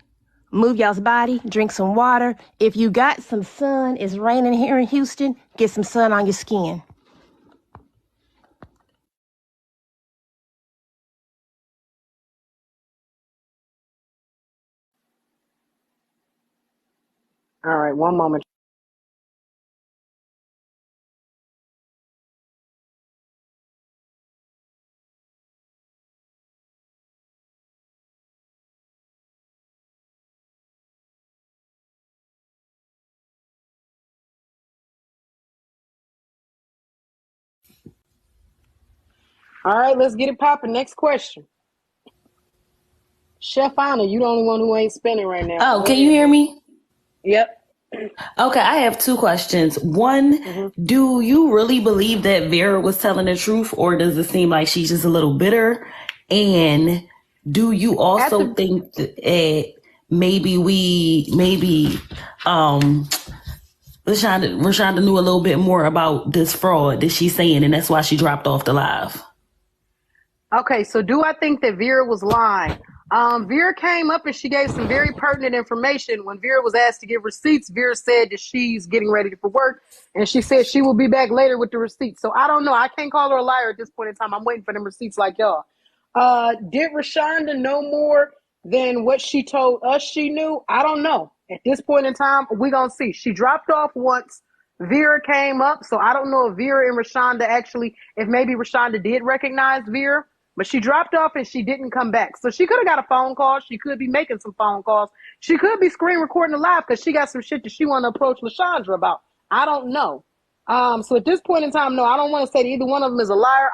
Move y'all's body, drink some water. If you got some sun, it's raining here in Houston, get some sun on your skin. All right, one moment. All right, let's get it popping. Next question. Chef Anna, you the only one who ain't spinning right now. Oh, Go can you ahead, hear boo. me? Yep. Okay, I have two questions. One, do you really believe that Vera was telling the truth, or does it seem like she's just a little bitter? And do you At also the think that maybe RaeShanda knew a little bit more about this fraud that she's saying, and that's why she dropped off the live? Okay, so do I think that Vera was lying? Vera came up and she gave some very pertinent information. When Vera was asked to give receipts, Vera said that she's getting ready for work, and she said she will be back later with the receipts. So I don't know. I can't call her a liar at this point in time. I'm waiting for them receipts like y'all. Did RaeShanda know more than what she told us she knew? I don't know. At this point in time, we're going to see. She dropped off once. Vera came up, so I don't know if Vera and RaeShanda actually, if maybe RaeShanda did recognize Vera. But she dropped off and she didn't come back. So she could have got a phone call. She could be making some phone calls. She could be screen recording the live because she got some shit that she want to approach LaShondra about. I don't know. So at this point in time, no, I don't want to say that either one of them is a liar.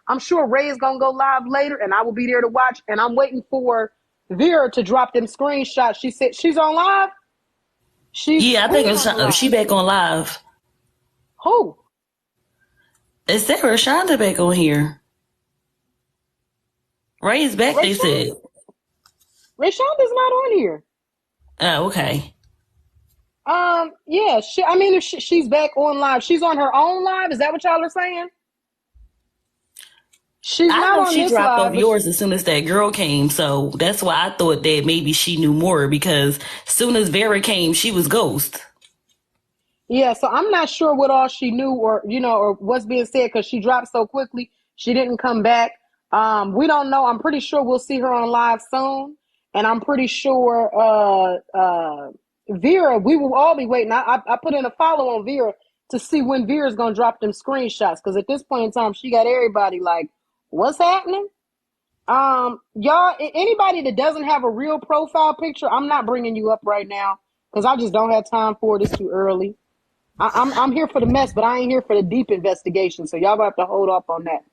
I'm sure Ray is going to go live later and I will be there to watch. And I'm waiting for Vera to drop them screenshots. She said she's on live. Yeah, I think Who's on the she live? back on live. Who? Is that RaeShanda back on here? Ray is back, they said. RaeShonda's not on here. Oh, okay. Yeah, if she's back on live. She's on her own live. Is that what y'all are saying? She's I not know on she this dropped off live, but yours as soon as that girl came, so that's why I thought that maybe she knew more, because as soon as Vera came, she was ghost. yeah. So I'm not sure what all she knew, or what's being said because she dropped so quickly. She didn't come back. We don't know. I'm pretty sure we'll see her on live soon, and I'm pretty sure Vera. We will all be waiting. I put in a follow on Vera to see when Vera's gonna drop them screenshots because at this point in time, she got everybody like, "What's happening?" Y'all, anybody that doesn't have a real profile picture, I'm not bringing you up right now because I just don't have time for it. It's too early. I'm here for the mess, but I ain't here for the deep investigation. So y'all have to hold up on that.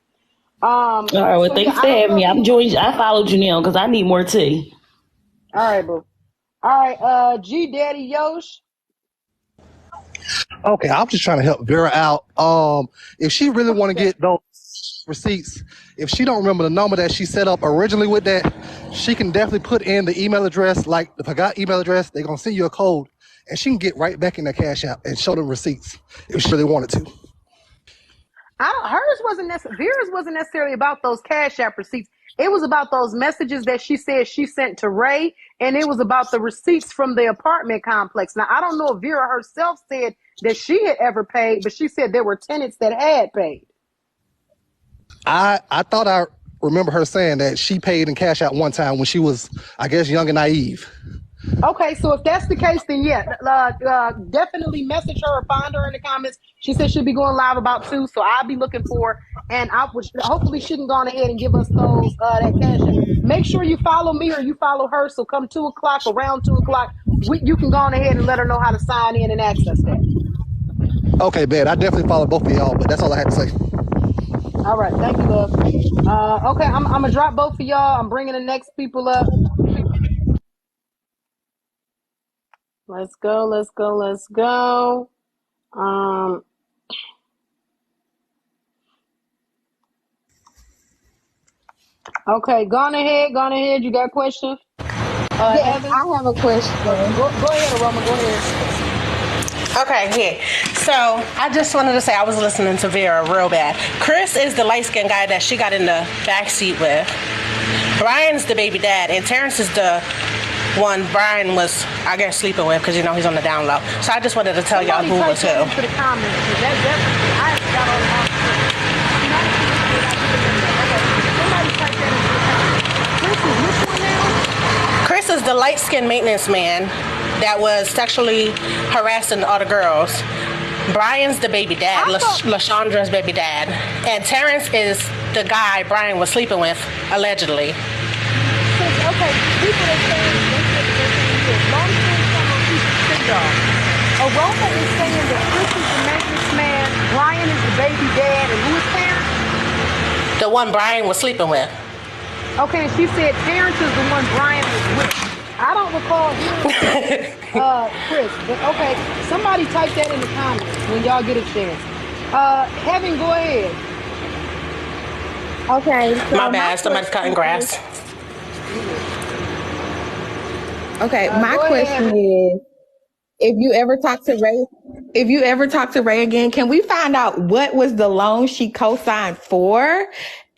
All right, well, So yeah, thanks I for don't having know me. if I'm any. joined. I followed you now because I need more tea. All right, boo. All right, G Daddy Yosh. Okay, I'm just trying to help Vera out. If she really want to Okay. get those receipts, if she don't remember the number that she set up originally with that, she can definitely put in the email address. Like if I got email address, they're gonna send you a code, and she can get right back in the Cash App and show them receipts if she really wanted to. Vera's wasn't necessarily about those Cash App receipts. It was about those messages that she said she sent to Ray, and it was about the receipts from the apartment complex. Now, I don't know if Vera herself said that she had ever paid, but she said there were tenants that had paid. I thought I remember her saying that she paid in Cash App one time when she was, I guess, young and naive. Okay, so if that's the case, then yeah, definitely message her or find her in the comments. She said she'll be going live about 2, so I'll be looking for her, and hopefully she can go on ahead and give us those that cash app. Make sure you follow me or you follow her. So come 2 o'clock, around 2 o'clock, you can go on ahead and let her know how to sign in and access that. Okay, bad. I definitely follow both of y'all, but that's all I had to say. All right, thank you, love. Okay, I'm gonna drop both of y'all. I'm bringing the next people up. Let's go. Let's go. Let's go. Okay, go on ahead. You got a question? Yes, Evan? I have a question. Go ahead, Aroma. Go ahead. Okay, yeah. So I just wanted to say I was listening to Vera real bad. Chris is the light skinned guy that she got in the back seat with. Brian's the baby dad, and Terrence is the one Brian was, I guess, sleeping with because he's on the down low. So I just wanted to tell y'all who was who. Into the comments, 'cause I got all the Chris is the light skinned maintenance man that was sexually harassing all the girls. Brian's the baby dad, LaShonda's baby dad. And Terrence is the guy Brian was sleeping with, allegedly. Okay, people are saying this. Long story short, Aroma is saying that Chris is the maintenance man, Brian is the baby dad, and who is Terrence? The one Brian was sleeping with. Okay, she said Terrence is the one Brian was with. I don't recall hearing Chris, but okay, somebody type that in the comments when y'all get a chance. Heaven, go ahead. Okay. So my bad, somebody's cutting grass. Okay, My question is, if you ever talk to Ray again, can we find out what was the loan she co-signed for?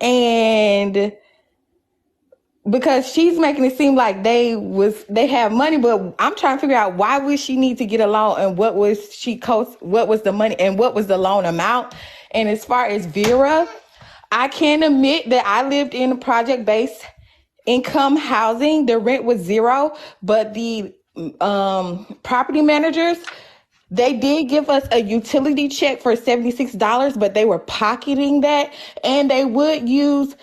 And because she's making it seem like they have money, but I'm trying to figure out why would she need to get a loan, and what was the money, and what was the loan amount? And as far as Vera, I can admit that I lived in a project-based income housing. The rent was $0, but the property managers, they did give us a utility check for $76, but they were pocketing that, and they would use